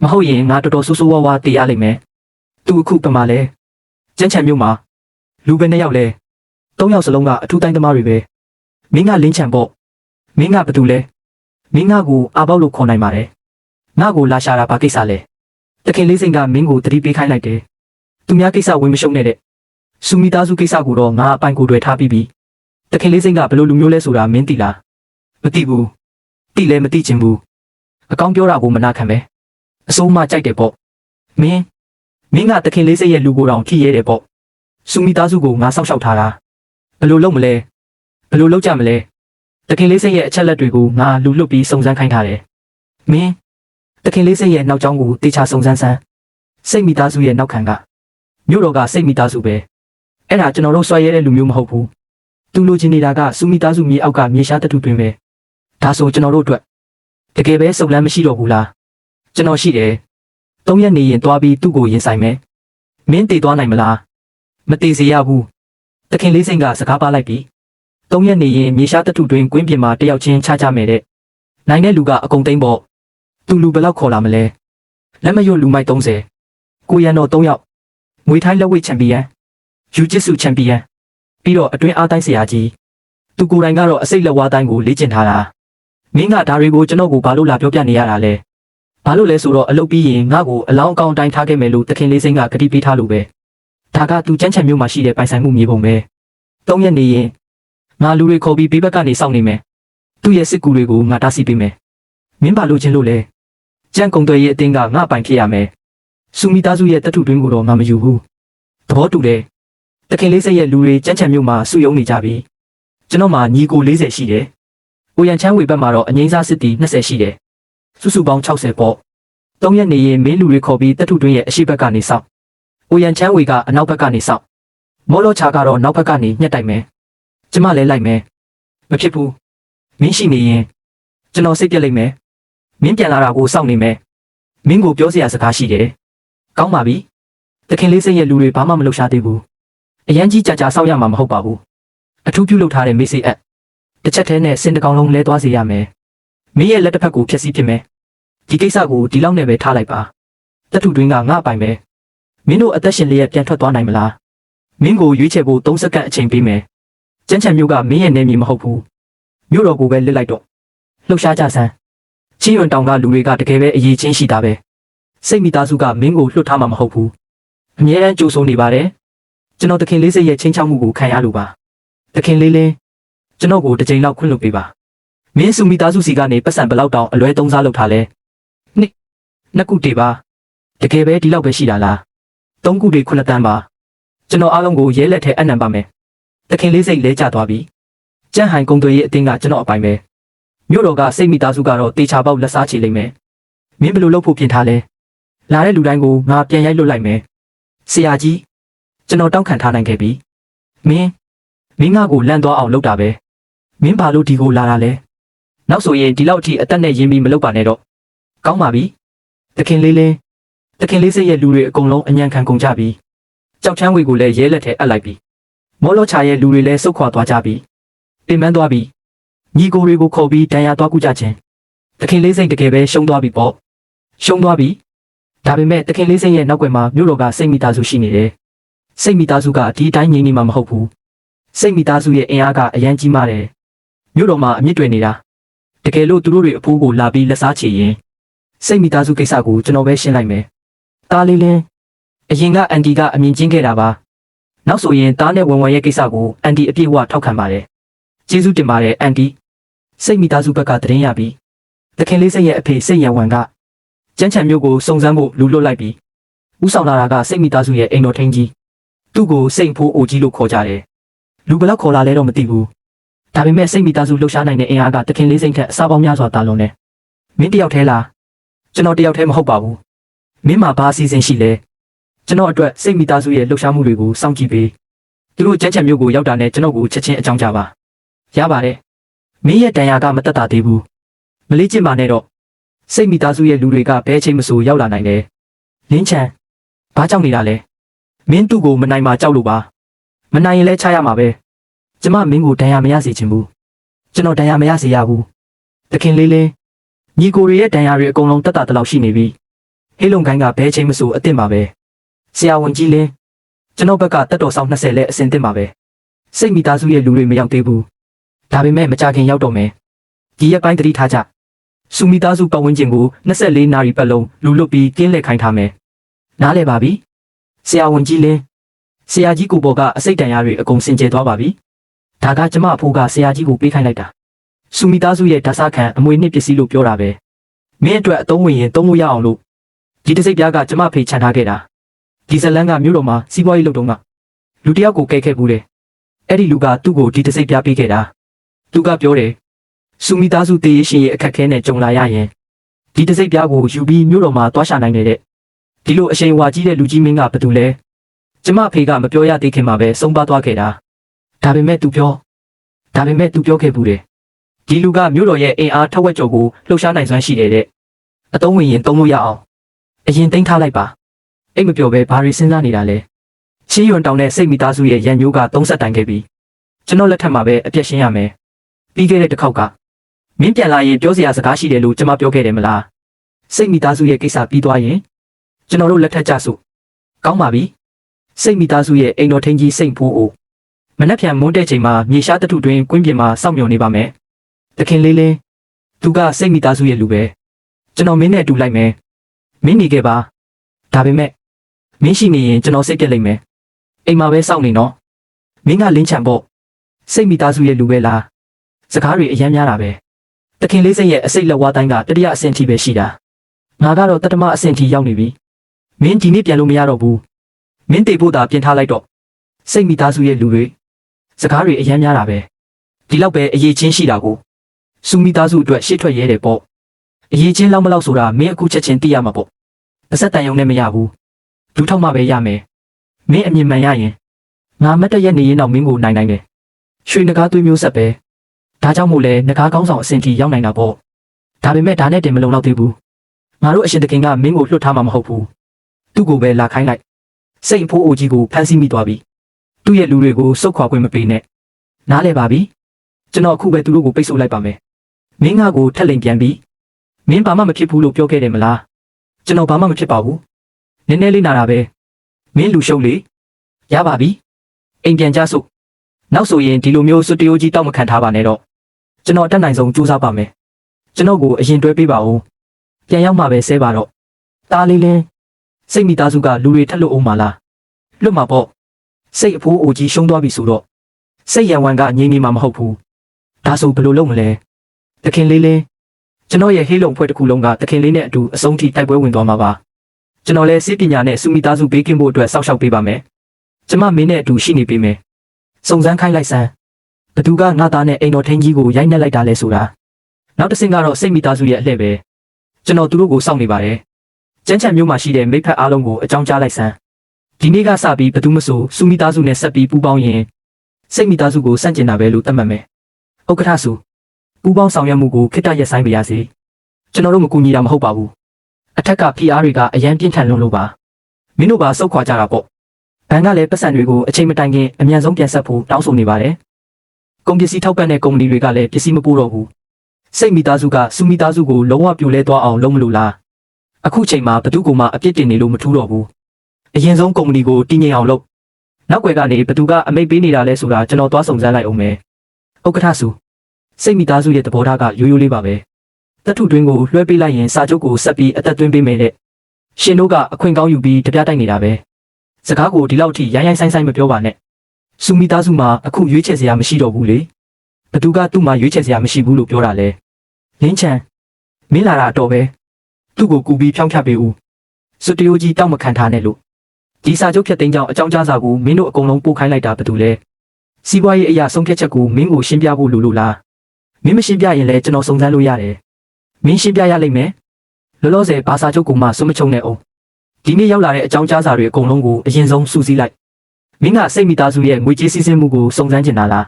မဟုတ်ရင်ငါတော်တော်ဆိုးဆိုးဝါးဝါတေးရလိမ့်မယ်သူအခုပမာလဲကျန်းချံမြို့မှာလူပဲ2ယောက်လဲ3ယောက်စလုံးကအထူးတိုင်းသမားတွေပဲမင်းကလင်းချံပေါ့မင်းကဘာတူလဲမင်းငါကိုအာပေါက်လို့ခေါ်နိုင်ပါတယ်ငါကိုလာရှာတာဘာကိစ္စလဲတခင်လေးစိန်ကမင်းကိုတတိပေးခိုင်းလိုက်တယ်သူများကိစ္စဝင်မရှုံနဲ့တဲ့စူမီသားစုကိစ္စကိုတော့ငါအပိုင်ကိုတွေထားပြီးပြီတခင်လေးစိန်ကဘယ်လိုလူမျိုးလဲဆိုတာမင်းသိလားမသိဘူးသိလဲမသိချင်ဘူးအကောင်းပြောတာကိုမနာခံပဲအစိုးမကြိုက်တယ်ပေါ့မင်းကတခင်လေးစိတ်ရဲ့လူကိုတောင်ထိရဲတယ်ပေါ့စူမီသားစုကိုငါစောက်ရှောက်ထားတာဘယ်လိုလုပ်မလဲဘယ်လိုလုပ်ကြမလဲတခင်လေးစိတ်ရဲ့အချက်လက်တွေကိုငါလူလွတ်ပြီးစုံစမ်းခိုင်းထားတယ်မင်းတခင်လေးစိတ်ရဲ့နောက်ကျောင်းကိုတေချာစုံစမ်းစမ်းစိတ်မိသားစုရဲ့နောက်ခံကမြို့တော်ကစိတ်မိသားစုပဲအဲ့ဒါကျွန်တော်တို့ဆွဲရဲတဲ့လူမျိုးမဟုတ်ဘူးသူလိုချင်နေတာကစူမီသားစုမြေအောက်ကမြေရှားတတုတွင်ပဲဒါဆိုကျွန်တော်တို့အတွက်တကယ်ပဲစုံလန်းမရှိတော့ဘူးလားကျွန်တော်ရှိတယ်3ရက်နေရင်တွားပြီးသူ့ကိုရင်ဆိုင်မယ်မင်းတည်သွားနိုင်မလားမတည်စေရဘူးတခင်လေးစိန်ကစကားပါလိုက်ပြီး3ရက်နေရင်မြေရှားတတုတွင်ကွင်းပြင်မှာတယောက်ချင်းချကြမယ်တဲ့နိုင်တဲ့လူကအကုန်သိမ်းပေါ့သူလူဘယ်လောက်ခေါ်လာမလဲလက်မရွတ်လူမိုက်30ကိုရန်တော်3ယောက်ငွေထိုင်းလက်ဝှေ့ချန်ပီယံယူဂျစ်စုချန်ပီယံပြီးတော့အတွင်းအားတိုင်းဆရာကြီးသူကိုယ်တိုင်ကတော့အစိတ်လက်ဝါးတိုင်းကိုလေ့ကျင့်ထားတာမင်းကဒါတွေကိုကျွန်တော်ကိုဘာလို့လာပြောပြနေရတာလဲဘာလို့လဲဆိုတော့အလုပ်ပြီးရင်ငါ့ကိုအလောင်းအကောင်တိုင်းထားခဲ့မယ်လို့တခင်လေးစိန်ကဂတိပေးထားလို့ပဲဒါကသူကျန်းချံမြို့မှာရှိတဲ့ပိုင်ဆိုင်မှုမြေပုံပဲ3ရက်နေရင်ငါလူတွေခေါ်ပြီးဘေးဘက်ကနေစောင့်နေမယ်သူ့ရဲ့စစ်ကူတွေကိုငါတားဆီးပေးမယ်မင်းဘာလို့ချင်းလို့လဲကျန်းကုံတွေရဲ့အတင်းကငါပိုင်ဖြစ်ရမယ်စူမီသားစုရဲ့တထုတွင်းကိုတော့ငါမယူဘူးသဘောတူတယ်တခင်လေးစိတ်ရဲ့လူတွေကျန်းချံမြို့မှာစုယုံနေကြပြီကျွန်တော်မှညီကို40ရှိတယ်။ကိုရန်ချမ်းဝေဘက်မှာတော့အငိမ့်စားစစ်တီ20ရှိတယ်။စုစုပေါင်း60ပေါ့။3ရက်နေရင်မင်းလူတွေခေါ်ပြီးတထုတွင်းရဲ့အရှိဘက်ကနေစောင့်။ကိုရန်ချမ်းဝေကအနောက်ဘက်ကနေစောင့်။မော်လောချာကတော့နောက်ဘက်ကနေညှက်တိုက်မယ်။ကျမလည်းလိုက်မယ်။မဖြစ်ဘူး။မင်းရှိနေရင်ကျွန်တော်စိတ်ပြက်လိမ့်မယ်။မင်းပြန်လာတာကိုစောင့်နေမယ်။မင်းကိုပြောစရာစကားရှိတယ်။ကောင်းပါပြီ။တခင်လေးစိတ်ရဲ့လူတွေဘာမှမလုပ်ရှားသေးဘူး။အရန်ကြီးကြာစောင့်ရမှာမဟုတ်ပါဘူး။အထူးပြုလုပ်ထားတဲ့မေ့စေအပ်တစ်ချက်တည်းနဲ့စင်တကောင်လုံးလဲသွားစေရမယ်မင်းရဲ့လက်တစ်ဖက်ကိုဖျက်ဆီးဖြစ်မယ်ဒီကိစ္စကိုဒီလောက်နဲ့ပဲထားလိုက်ပါတထုတွင်းကငါ့အပိုင်ပဲမင်းတို့အသက်ရှင်လျက်ပြန်ထွက်သွားနိုင်မလားမင်းကိုရွေးချယ်ဖို့3စက္ကန့်အချိန်ပေးမယ်ကျန်းချံမျိုးကမင်းရဲ့နေမည်မဟုတ်ဘူးမြို့တော်ကိုပဲလစ်လိုက်တော့လှုပ်ရှားကြစမ်းချင်းရွန်တောင်ကလူတွေကတကယ်ပဲအရေးချင်းရှိတာပဲစိတ်မိသားစုကမင်းကိုလွတ်ထားမှာမဟုတ်ဘူးအမြဲတမ်းကြိုးစိုးနေပါတယ်ကျွန်တော်တခင်လေးစိတ်ရဲ့ချင်းချောက်မှုကိုခံရလို့ပါတခင်လေးလေးကျွန်တော်ကိုတစ်ချိန်လောက်ခွင့်လွှတ်ပေးပါမင်းစုမိသားစုစီကနေပတ်စံဘလောက်တောင်အလွဲသုံးစားလုပ်ထားလဲနှစ်ခုတည်ပါတကယ်ပဲဒီလောက်ပဲရှိတာလား3ခုတည်9တန်းပါကျွန်တော်အားလုံးကိုရဲလက်ထဲအနံပါမယ်တခင်လေးစိတ်လဲကျသွားပြီကြန့်ဟန်ကုံတွေရဲ့အတင်းကကျွန်တော်အပိုင်ပဲမြို့တော်ကစိတ်မိသားစုကတော့တေချာပေါက်လက်စားချေလိမ့်မယ်မင်းဘယ်လိုလုပ်ဖို့ပြင်ထားလဲလာတဲ့လူတိုင်းကိုငါပြန်ရိုက်လွတ်လိုက်မယ်ဆရာကြီးကျွန်တော်တောင်းခံထားနိုင်ခဲ့ပြီမင်းငါကိုလန့်သွားအောင်လုပ်တာပဲမင်းဘာလို့ဒီကိုလာတာလဲနောက်ဆိုရင်ဒီလောက်အထိအသက်နဲ့ရင်းပြီးမလုပ်ပါနဲ့တော့ကောင်းပါပြီတခင်လေး တခင်လေးစိတ်ရဲ့လူတွေအကုန်လုံးအညံခံကုန်ကြပြီကြောက်ချမ်းဝေကိုလည်းရဲလက်ထဲအပ်လိုက်ပြီမောလောချာရဲ့လူတွေလည်းစုတ်ခွာသွားကြပြီပင်ပန်းသွားပြီညီကိုတွေကိုခေါ်ပြီးတန်ရာသွားကူကြခြင်းတခင်လေးစိတ်တကယ်ပဲရှုံးသွားပြီပေါ့ရှုံးသွားပြီဒါပေမဲ့တခင်လေးစိတ်ရဲ့နောက်ွယ်မှာမြို့တော်ကစိတ်မိသားစုရှိနေတယ်စိတ်မိသားစုကဒီအတိုင်းငြိမ်နေမှာမဟုတ်ဘူးစိတ်မိသားစုရဲ့အင်အားကအရန်ကြီးမားတယ်မြို့တော်မှာအမြင့်တွယ်နေတာတကယ်လို့သူတို့တွေအဖိုးကိုလာပြီးလက်စားချေရင်စိတ်မိသားစုကိစ္စကိုကျွန်တော်ပဲရှင်းလိုက်မယ်တားလေးလင်းအရင်ကအန်တီကအမြင်ကျင်းခဲ့တာပါနောက်ဆိုရင်တားနဲ့ဝင်ဝင်ရဲ့ကိစ္စကိုအန်တီအပြည့်အဝထောက်ခံပါတယ်ကျေးဇူးတင်ပါတယ်အန်တီစိတ်မိသားစုဘက်ကတရင်ရပြီတခင်လေးစိတ်ရဲ့အဖေစိတ်ရဝံကကျန်းချံမျိုးကိုစုံစမ်းဖို့လူလွတ်လိုက်ပြီးဦးဆောင်လာတာကစိတ်မိသားစုရဲ့အိမ်တော်ထင်းကြီးသူ့ကိုစိတ်ဖိုးအိုကြီးလို့ခေါ်ကြတယ်လူဘလောက်ခေါ်လာလဲတော့မသိဘူးဒါပေမဲ့စိတ်မိသားစုလှုပ်ရှားနိုင်တဲ့အင်အားကတခင်လေးစိတ်ထက်အစားပေါင်းများစွာတာလွန်တယ်မင်းတယောက်တည်းလားကျွန်တော်တယောက်တည်းမဟုတ်ပါဘူးမင်းမှာဘာအစီအစဉ်ရှိလဲကျွန်တော်အတွက်စိတ်မိသားစုရဲ့လှုပ်ရှားမှုတွေကိုစောင့်ကြည့်ပေးသူတို့ကျန်းချံမျိုးကိုရောက်တာနဲ့ကျွန်တော်ကိုချက်ချင်းအကြောင်းကြားပါရပါတယ်မင်းရဲ့တန်ရာကမတက်တာသေးဘူးမလေးကျင့်ပါနဲ့တော့စိတ်မိသားစုရဲ့လူတွေကဘဲချိန်မဆိုရောက်လာနိုင်တယ်လင်းချံဘာကြောင့်နေတာလဲမင်းသူ့ကိုမနိုင်မှကြောက်လို့ပါမနိုင်ရင်လည်းချရမှာပဲကျမမင်းကိုတန်ရာမရစေချင်ဘူးကျွန်တော်တန်ရာမရစေရဘူးတခင်လေးလေးညီကိုတွေရဲ့တန်ရာတွေအကုန်လုံးတက်တာတလောက်ရှိနေပြီဟေးလုံခိုင်းကဘဲချိန်မဆိုအစ်စ်ပါပဲဆရာဝန်ကြီးလင်းကျွန်တော်ဘက်ကတက်တော်ဆောင်20လက်အစင်တင်ပါပဲစိတ်မိသားစုရဲ့လူတွေမရောက်သေးဘူးဒါပေမဲ့မကြခင်ရောက်တော့မယ်ဒီရက်ပိုင်းတတိထားကြစုမိသားစုပတ်ဝန်းကျင်ကို24နာရီပတ်လုံးလူလွတ်ပြီးကင်းလှည့်ခိုင်းထားမယ်နားလည်ပါပြီဆရာဝန်ကြီးလင်းဆရာကြီးကိုပေါ်ကအစိတ်တန်ရာတွေအကုန်စင်ကြယ်သွားပါပြီဒါကကျမအဖိုးကဆရာကြီးကိုပေးခိုင်းလိုက်တာစုမိသားစုရဲ့ဓာတ်စားခံအမွေနှစ်ပစ္စည်းလို့ပြောတာပဲမင်းအတွက်အသုံးဝင်ရင်သုံးလို့ရအောင်လို့ဒီတစိတ်ပြားကကျမဖေချန်ထားခဲ့တာဒီဇလန်ကမြို့တော်မှာစီးပွားရေးလုပ်တော့ကလူတယောက်ကိုကဲခဲ့ဘူးတယ်အဲ့ဒီလူကသူ့ကိုဒီတစိတ်ပြားပေးခဲ့တာသူကပြောတယ်စုမိသားစုတည်ရရှင်ရဲ့အခက်ခဲနဲ့ကြုံလာရရင်ဒီတစိတ်ပြားကိုယူပြီးမြို့တော်မှာတွားရှာနိုင်တယ်တဲ့ဒီလိုအရှိန်ဝါကြီးတဲ့လူကြီးမင်းကဘာတူလဲကျမဖေကမပြောရသေးခင်မှာပဲဆုံးပါသွားခဲ့တာဒါပေမဲ့သူပြောခဲ့ဘူးတယ်ဒီလူကမြို့တော်ရဲ့အင်အားထက်ဝက်ကျော်ကိုလှုပ်ရှားနိုင်စွမ်းရှိတယ်တဲ့အသုံးဝင်ရင်သုံးလို့ရအောင်အရင်သိမ်းထားလိုက်ပါအိတ်မပြောပဲဘာတွေစဉ်းစားနေတာလဲချင်းရွန်တောင်နဲ့စိတ်မိသားစုရဲ့ရန်မျိုးက30တိုင်ခဲ့ပြီကျွန်တော်လက်ထက်မှာပဲအပြည့်ရှင်းရမယ်ပြီးခဲ့တဲ့တစ်ခေါက်ကမင်းပြန်လာရင်ပြောစရာစကားရှိတယ်လို့ကျွန်မပြောခဲ့တယ်မလားစိတ်မိသားစုရဲ့ကိစ္စပြီးသွားရင်ကျွန်တော်တို့လက်ထက်ကြစို့ကောင်းပါပြီစိတ်မိသားစုရဲ့အိမ်တော်ထင်းကြီးစိတ်ဖိုးအိုမနှက်ဖြန်မွန်းတဲ့ချိန်မှာမြေရှားတထုတွင်ကွင်းပြင်မှာစောင့်မျှော်နေပါမယ်တခင်လေးလေးသူကစိတ်မိသားစုရဲ့လူပဲကျွန်တော်မင်းနဲ့အတူလိုက်မယ်မင်းနေခဲ့ပါဒါပေမဲ့မင်းရှိနေရင်ကျွန်တော်စိတ်ပြက်လိမ့်မယ်အိမ်မှာပဲစောင့်နေနော်မင်းကလင်းချံပေါ့စိတ်မိသားစုရဲ့လူပဲလားစကားတွေအယမ်းများတာပဲတခင်လေးစိတ်ရဲ့အစိတ်လက်ဝါးတိုင်းကတတိယအဆင့်ထိပဲရှိတာငါကတော့တတမအဆင့်ထိရောက်နေပြီမင်းဒီနေ့ပြန်လို့မရတော့ဘူးမင်းတေဖို့သာပြင်ထားလိုက်တော့စိတ်မိသားစုရဲ့လူတွေစကားတွေအယမ်းများတာပဲဒီလောက်ပဲအရေးချင်းရှိတာကိုစုမိသားစုအတွက်ရှေ့ထွက်ရဲတယ်ပေါ့အရေးချင်းလောက်မလောက်ဆိုတာမင်းအခုချက်ချင်းသိရမှာပေါ့အဆက်တန်ယုံနဲ့မရဘူးလူထောက်မှပဲရမယ်မင်းအမြင်မှန်ရရင်ငါမတ်တရက်နေရင်တော့မင်းကိုနိုင်တယ်ရွှေနဂါးသွေးမျိုးဆက်ပဲဒါကြောင့်မို့လဲနဂါးကောင်းဆောင်အဆင့်ထိရောက်နိုင်တာပေါ့ဒါပေမဲ့ဒါနဲ့တင်မလုံလောက်သေးဘူးငါတို့အရှင်တခင်ကမင်းကိုလွှတ်ထားမှာမဟုတ်ဘူးသူ့ကိုပဲလာခိုင်းလိုက်စိတ်အဖိုးအိုကြီးကိုဖမ်းဆီးမိသွားပြီသူ့ရဲ့လူတွေကိုစုတ်ခွာခွင့်မပေးနဲ့နားလဲပါပြီကျွန်တော်အခုပဲသူတို့ကိုပိတ်ဆို့လိုက်ပါမယ်မင်းငါကိုထက်လိန်ပြန်ပြီးမင်းဘာမှမဖြစ်ဘူးလို့ပြောခဲ့တယ်မလားကျွန်တော်ဘာမှမဖြစ်ပါဘူးနည်းနည်းလေးနာတာပဲမင်းလူရှုံးလေရပါပြီအိမ်ပြန်ကြစို့နောက်ဆိုရင်ဒီလိုမျိုးစွတ်တရိုးကြီးတောက်မခံထားပါနဲ့တော့ကျွန်တော်တက်နိုင်ဆုံးကြိုးစားပါမယ်ကျွန်တော်ကိုအရင်တွဲပေးပါဦးပြန်ရောက်မှပဲဆဲပါတော့တားလေးလင်းစိတ်မိသားစုကလူတွေထက်လို့အောင်မလားလွတ်မှာပေါ့စိတ်အဖိုးအိုကြီးရှုံးသွားပြီဆိုတော့စိတ်ရန်ဝံကငြိမ်နေမှာမဟုတ်ဘူးဒါဆိုဘယ်လိုလုပ်မလဲတခင်လေးလေးကျွန်တော်ရဲ့ဟေးလုံဖွဲ့တစ်ခုလုံးကတခင်လေးနဲ့အတူအဆုံးထိတိုက်ပွဲဝင်သွားမှာပါကျွန်တော်လည်းစိတ်ပညာနဲ့စုမိသားစုဘေးကင်းဖို့အတွက်စောင့်ရှောက်ပေးပါမယ်ကျမမင်းနဲ့အတူရှိနေပေးမယ်စုံစမ်းခိုင်းလိုက်စမ်းဘသူကငါသားနဲ့အိမ်တော်ထင်းကြီးကိုရိုက်နှက်လိုက်တာလဲဆိုတာနောက်တစ်ဆင့်ကတော့စိတ်မိသားစုရဲ့အလှည့်ပဲကျွန်တော်သူတို့ကိုစောင့်နေပါတယ်ကျန်းချံမျိုးမှာရှိတဲ့မိဖက်အားလုံးကိုအကြောင်းကြားလိုက်စမ်းဒီနေ့ကစပြီးဘသူမဆိုစုမိသားစုနဲ့ဆက်ပြီးပူးပေါင်းရင်စိတ်မိသားစုကိုစန့်ကျင်တာပဲလို့သတ်မှတ်မယ်ဥက္ကဋ္ဌစုပူးပေါင်းဆောင်ရွက်မှုကိုခိတ္တရက်ဆိုင်ပါရစေကျွန်တော်တို့မကူညီတာမဟုတ်ပါဘူး အထက်ကဖိအားတွေကအရန်ပြင်းထန်လွန်းလို့ပါမင်းတို့ပါစုတ်ခွာကြတာပေါ့ဘဏ်ကလည်းပတ်စံတွေကိုအချိန်မတိုင်ခင်အမြန်ဆုံးပြန်ဆက်ဖို့တောင်းဆိုနေပါတယ်ကုန်ပစ္စည်းထောက်ပံ့တဲ့ကုမ္ပဏီတွေကလည်းပစ္စည်းမပို့တော့ဘူးစိတ်မိသားစုကစူမိသားစုကိုလုံးဝပြိုလဲသွားအောင်လုပ်မလို့လားအခုချိန်မှာဘသူကမှအပြစ်တင်နေလို့မထူးတော့ဘူးအရင်ဆုံးကုမ္ပဏီကိုတည်ငြိမ်အောင်လုပ်နောက်ွယ်ကနေဘသူကအမိတ်ပေးနေတာလဲဆိုတာကျွန်တော်သွားစုံစမ်းလိုက်အောင်မယ်ဥက္ကဋ္ဌစုစိတ်မိသားစုရဲ့သဘောထားကရိုးရိုးလေးပါပဲတပ်ထုတွင်းကိုလွှဲပေးလိုက်ရင်စာချုပ်ကိုဆက်ပြီးအသက်သွင်းပေးမယ်တဲ့ရှင်တို့ကအခွင့်ကောင်းယူပြီးတပြတိုက်နေတာပဲစကားကိုဒီလောက်ထိရိုင်းရိုင်းဆိုင်ဆိုင်မပြောပါနဲ့စူမိသားစုမှာအခုရွေးချယ်စရာမရှိတော့ဘူးလေဘသူကသူ့မှာရွေးချယ်စရာမရှိဘူးလို့ပြောတာလဲလင်းချန်မင်းလာတာတော့ပဲသူ့ကိုကူပြီးဖြောင်းဖြတ်ပေးဦးစွတရိုးကြီးတောက်မခံထားနဲ့လို့ဒီစာချုပ်ဖြတ်သိမ်းကြောင်းအကြောင်းကြားစာကိုမင်းတို့အကုန်လုံးပို့ခိုင်းလိုက်တာဘသူလဲစီးပွားရေးအရာဆုံးဖြတ်ချက်ကိုမင်းကိုရှင်းပြဖို့လိုလို့လားမင်းမရှင်းပြရင်လည်းကျွန်တော်စုံစမ်းလို့ရတယ်မင်းရှင်းပြရလိမ့်မယ်လောလောဆယ်ဘာစာချုပ်ကိုမှစွန့်မချုံနဲ့အောင်ဒီနေ့ရောက်လာတဲ့အကြောင်းကြားစာတွေအကုန်လုံးကိုအရင်ဆုံးစုစည်းလိုက်မင်းကစိတ်မိသားစုရဲ့ငွေကြေးစည်းစိမ်မှုကိုစုံစမ်းကျင်တာလား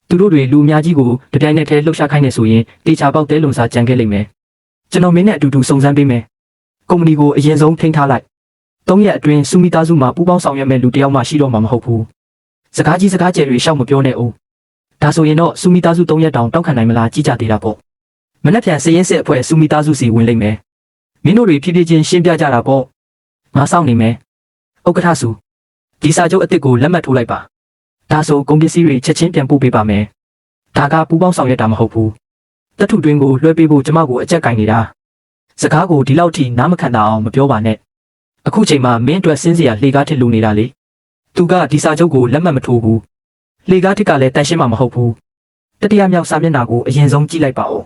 သူတို့တွေလူအများကြီးကိုတပြိုင်နက်တည်းလှုပ်ရှားခိုင်းနေဆိုရင်တေချာပေါက်တဲလုံစာကြံခဲ့လိမ့်မယ်ကျွန်တော်မင်းနဲ့အတူတူစုံစမ်းပေးမယ်ကုမ္ပဏီကိုအရင်ဆုံးထိန်းထားလိုက်၃ရက်အတွင်းစူမိသားစုမှာပူးပေါင်းဆောင်ရွက်မဲ့လူတယောက်မှရှိတော့မှာမဟုတ်ဘူးစကားကြီးစကားကျယ်တွေရှောက်မပြောနဲ့ဦးဒါဆိုရင်တော့စူမိသားစု၃ရက်တောင်တောက်ခံနိုင်မလားကြည့်ကြသေးတာပေါ့မနှက်ပြန်စရင်စစ်အဖွဲ့စူမိသားစုစီဝင်လိမ့်မယ်မင်းတို့တွေဖြည်းဖြည်းချင်းရှင်းပြကြတာပေါ့ငါစောင့်နေမယ်ဥက္ကဋ္ဌစုဒီစာချုပ်အစ်စ်ကိုလက်မှတ်ထိုးလိုက်ပါဒါဆိုကုန်ပစ္စည်းတွေချက်ချင်းပြန်ပို့ပေးပါမယ်ဒါကပူးပေါင်းဆောင်ရွက်တာမဟုတ်ဘူးတပ်ထုတွင်းကိုလွှဲပေးဖို့ကျမကိုအကြက်ကင်နေတာစကားကိုဒီလောက်ထိနားမခံတာအောင်မပြောပါနဲ့အခုချိန်မှာမင်းအတွက်စင်းစရာလှေကားထစ်လူနေတာလေသူကဒီစာချုပ်ကိုလက်မှတ်မထိုးဘူးလှေကားထစ်ကလည်းတန်ရှင်းမှာမဟုတ်ဘူးတတိယမြောက်စာမျက်နှာကိုအရင်ဆုံးကြည့်လိုက်ပါဦး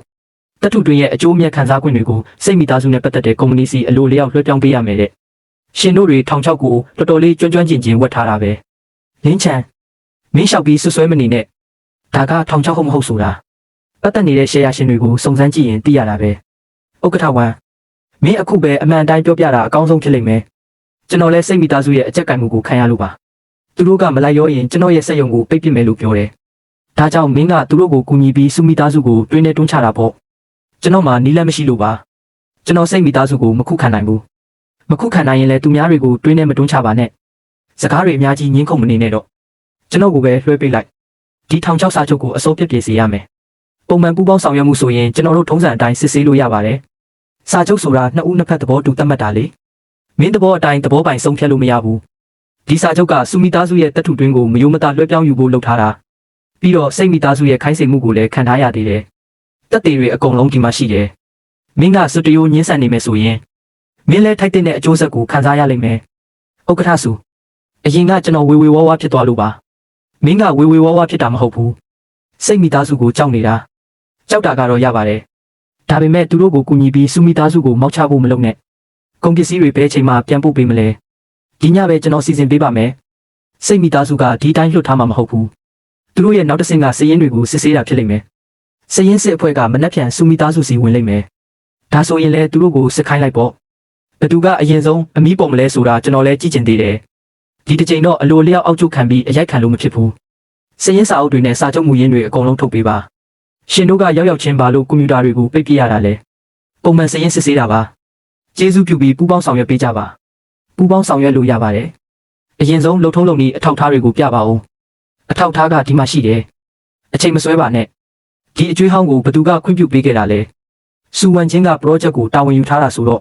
တပ်ထုတွင်းရဲ့အကျိုးအမြတ်ခံစား권တွေကိုစိတ်မိသားစုနဲ့ပတ်သက်တဲ့ကုမ္ပဏီစီအလိုလျောက်လွှဲပြောင်းပေးရမယ်တဲ့ရှင်တို့တွေထောင်ချောက်ကိုတော်တော်လေးကျွမ်းကျွမ်းကျင်ကျင်ဝတ်ထားတာပဲလင်းချန်မင်းလျှောက်ပြီးဆွဆွဲမနေနဲ့ဒါကထောင်ချောက်ဟုတ်မဟုတ်ဆိုတာပတ်သက်နေတဲ့ရှယ်ယာရှင်တွေကိုစုံစမ်းကြည့်ရင်သိရတာပဲဥက္ကဋ္ဌဝမ်မင်းအခုပဲအမှန်တိုင်းပြောပြတာအကောင်းဆုံးဖြစ်လိမ့်မယ်ကျွန်တော်လည်းစိတ်မိသားစုရဲ့အကြက်ကံမှုကိုခံရလို့ပါသူတို့ကမလိုက်ရောရင်ကျွန်တော်ရဲ့စက်ရုံကိုပိတ်ပစ်မယ်လို့ပြောတယ်ဒါကြောင့်မင်းကသူတို့ကိုကူညီပြီးစုမိသားစုကိုတွင်းနဲ့တွန်းချတာပေါ့ကျွန်တော်မှနီးလန့်မရှိလို့ပါကျွန်တော်စိတ်မိသားစုကိုမခုခံနိုင်ဘူးမခုခံနိုင်ရင်လည်းသူများတွေကိုတွင်းနဲ့မတွန်းချပါနဲ့စကားတွေအများကြီးငင်းခုန်မနေနဲ့တော့ကျွန်တော်ကိုပဲလွှဲပေးလိုက်ဒီထောင်ချောက်စာချုပ်ကိုအစိုးပြည့်ပြည့်စေရမယ်ပုံမှန်ပူးပေါင်းဆောင်ရွက်မှုဆိုရင်ကျွန်တော်တို့ထုံးစံအတိုင်းစစ်ဆေးလို့ရပါတယ်စာချုပ်ဆိုတာနှစ်ဦးနှစ်ဖက်သဘောတူသတ်မှတ်တာလေမင်းသဘောအတိုင်းသဘောပိုင်ဆုံးဖြတ်လို့မရဘူးဒီစာချုပ်ကစူမိသားစုရဲ့တပ်ထုတွင်းကိုမယိုမသားလွှဲပြောင်းယူဖို့လုပ်ထားတာပြီးတော့စိတ်မိသားစုရဲ့ခိုင်းစေမှုကိုလည်းခံထားရသေးတယ်တပ်တွေတွေအကုန်လုံးဒီမှာရှိတယ်မင်းကစွတရိုးညှင်းဆန်နေမယ်ဆိုရင်မင်းလည်းထိုက်တဲ့အကျိုးဆက်ကိုခံစားရလိမ့်မယ်ဥက္ကဋ္ဌစုအရင်ကကျွန်တော်ဝေဝေဝါးဝါးဖြစ်သွားလို့ပါမင်းကဝေဝေဝါးဝါးဖြစ်တာမဟုတ်ဘူးစိတ်မိသားစုကိုကြောက်နေတာကြောက်တာကတော့ရပါတယ်ဒါပေမဲ့သူတို့ကိုကူညီပြီးစူမိသားစုကိုမောက်ချဖို့မလုပ်နဲ့ကုန်ပစ္စည်းတွေဘယ်ချိန်မှပြန်ပို့ပေးမလဲဒီညပဲကျွန်တော်စီစဉ်ပေးပါမယ်စိတ်မိသားစုကဒီတိုင်းလွတ်ထားမှာမဟုတ်ဘူးသူတို့ရဲ့နောက်တစ်ဆင့်ကစည်ရင်းတွေကိုစစ်ဆေးတာဖြစ်လိမ့်မယ်စည်ရင်းစစ်အဖွဲ့ကမနှက်ပြန်စူမိသားစုစီဝင်လိမ့်မယ်ဒါဆိုရင်လည်းသူတို့ကိုစစ်ခိုင်းလိုက်ပေါ့ဘသူကအရင်ဆုံးအမီးပုံမလဲဆိုတာကျွန်တော်လည်းကြည့်ကျင်သေးတယ်ဒီတစ်ချိန်တော့အလိုလျောက်အောက်ကျခံပြီးအရိုက်ခံလို့မဖြစ်ဘူးစည်ရင်းစာအုပ်တွေနဲ့စာချုပ်မူရင်းတွေအကုန်လုံးထုတ်ပေးပါရှင်တို့ကရောက်ရောက်ချင်းပါလို့ကွန်ပျူတာတွေကိုပိတ်ပြရတာလေပုံမှန်စည်ရင်းစစ်ဆေးတာပါကျေးဇူးပြုပြီးပူးပေါင်းဆောင်ရွက်ပေးကြပါပူးပေါင်းဆောင်ရွက်လို့ရပါတယ်အရင်ဆုံးလှုပ်ထုံးလုပ်နည်းအထောက်ထားတွေကိုပြပါဦးအထောက်ထားကဒီမှာရှိတယ်အချိန်မဆွဲပါနဲ့ဒီအကျွေးဟောင်းကိုဘသူကခွင့်ပြုပေးခဲ့တာလဲစူဝန်ချင်းက project ကိုတာဝန်ယူထားတာဆိုတော့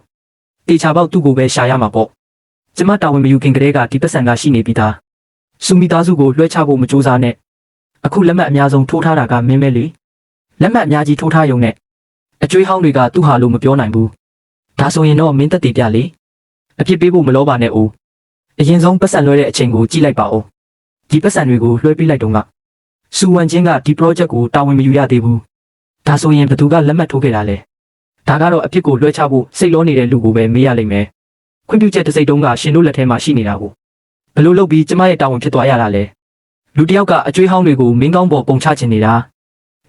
တေချာပေါက်သူ့ကိုပဲရှာရမှာပေါ့ကျမတာဝန်မယူခင်ကတည်းကဒီပတ်စံကရှိနေပြီးသားစူမိသားစုကိုလွှဲချဖို့မကြိုးစားနဲ့အခုလက်မှတ်အများဆုံးထိုးထားတာကမင်းပဲလေလက်မှတ်အများကြီးထိုးထားရုံနဲ့အကျွေးဟောင်းတွေကသူ့ဟာလို့မပြောနိုင်ဘူးဒါဆိုရင်တော့မင်းသက်တည်ပြလေအဖြစ်ပေးဖို့မလောပါနဲ့ဦးအရင်ဆုံးပတ်စံလွှဲတဲ့အချိန်ကိုကြည့်လိုက်ပါဦးဒီပတ်စံတွေကိုလွှဲပေးလိုက်တော့ကစူဝန်ချင်းကဒီ project ကိုတာဝန်မယူရသေးဘူးဒါဆိုရင်ဘသူကလက်မှတ်ထိုးခဲ့တာလဲဒါကတော့အဖြစ်ကိုလွှဲချဖို့စိတ်လောနေတဲ့လူကိုပဲမေးရလိမ့်မယ်ခွင့်ပြုချက်တစ်စိတ်တုံးကရှင်တို့လက်ထဲမှာရှိနေတာကိုဘလို့လုပ်ပြီးကျမရဲ့တာဝန်ဖြစ်သွားရတာလဲလူတယောက်ကအကျွေးဟောင်းတွေကိုမင်းကောင်းပေါ်ပုံချခြင်းနေတာ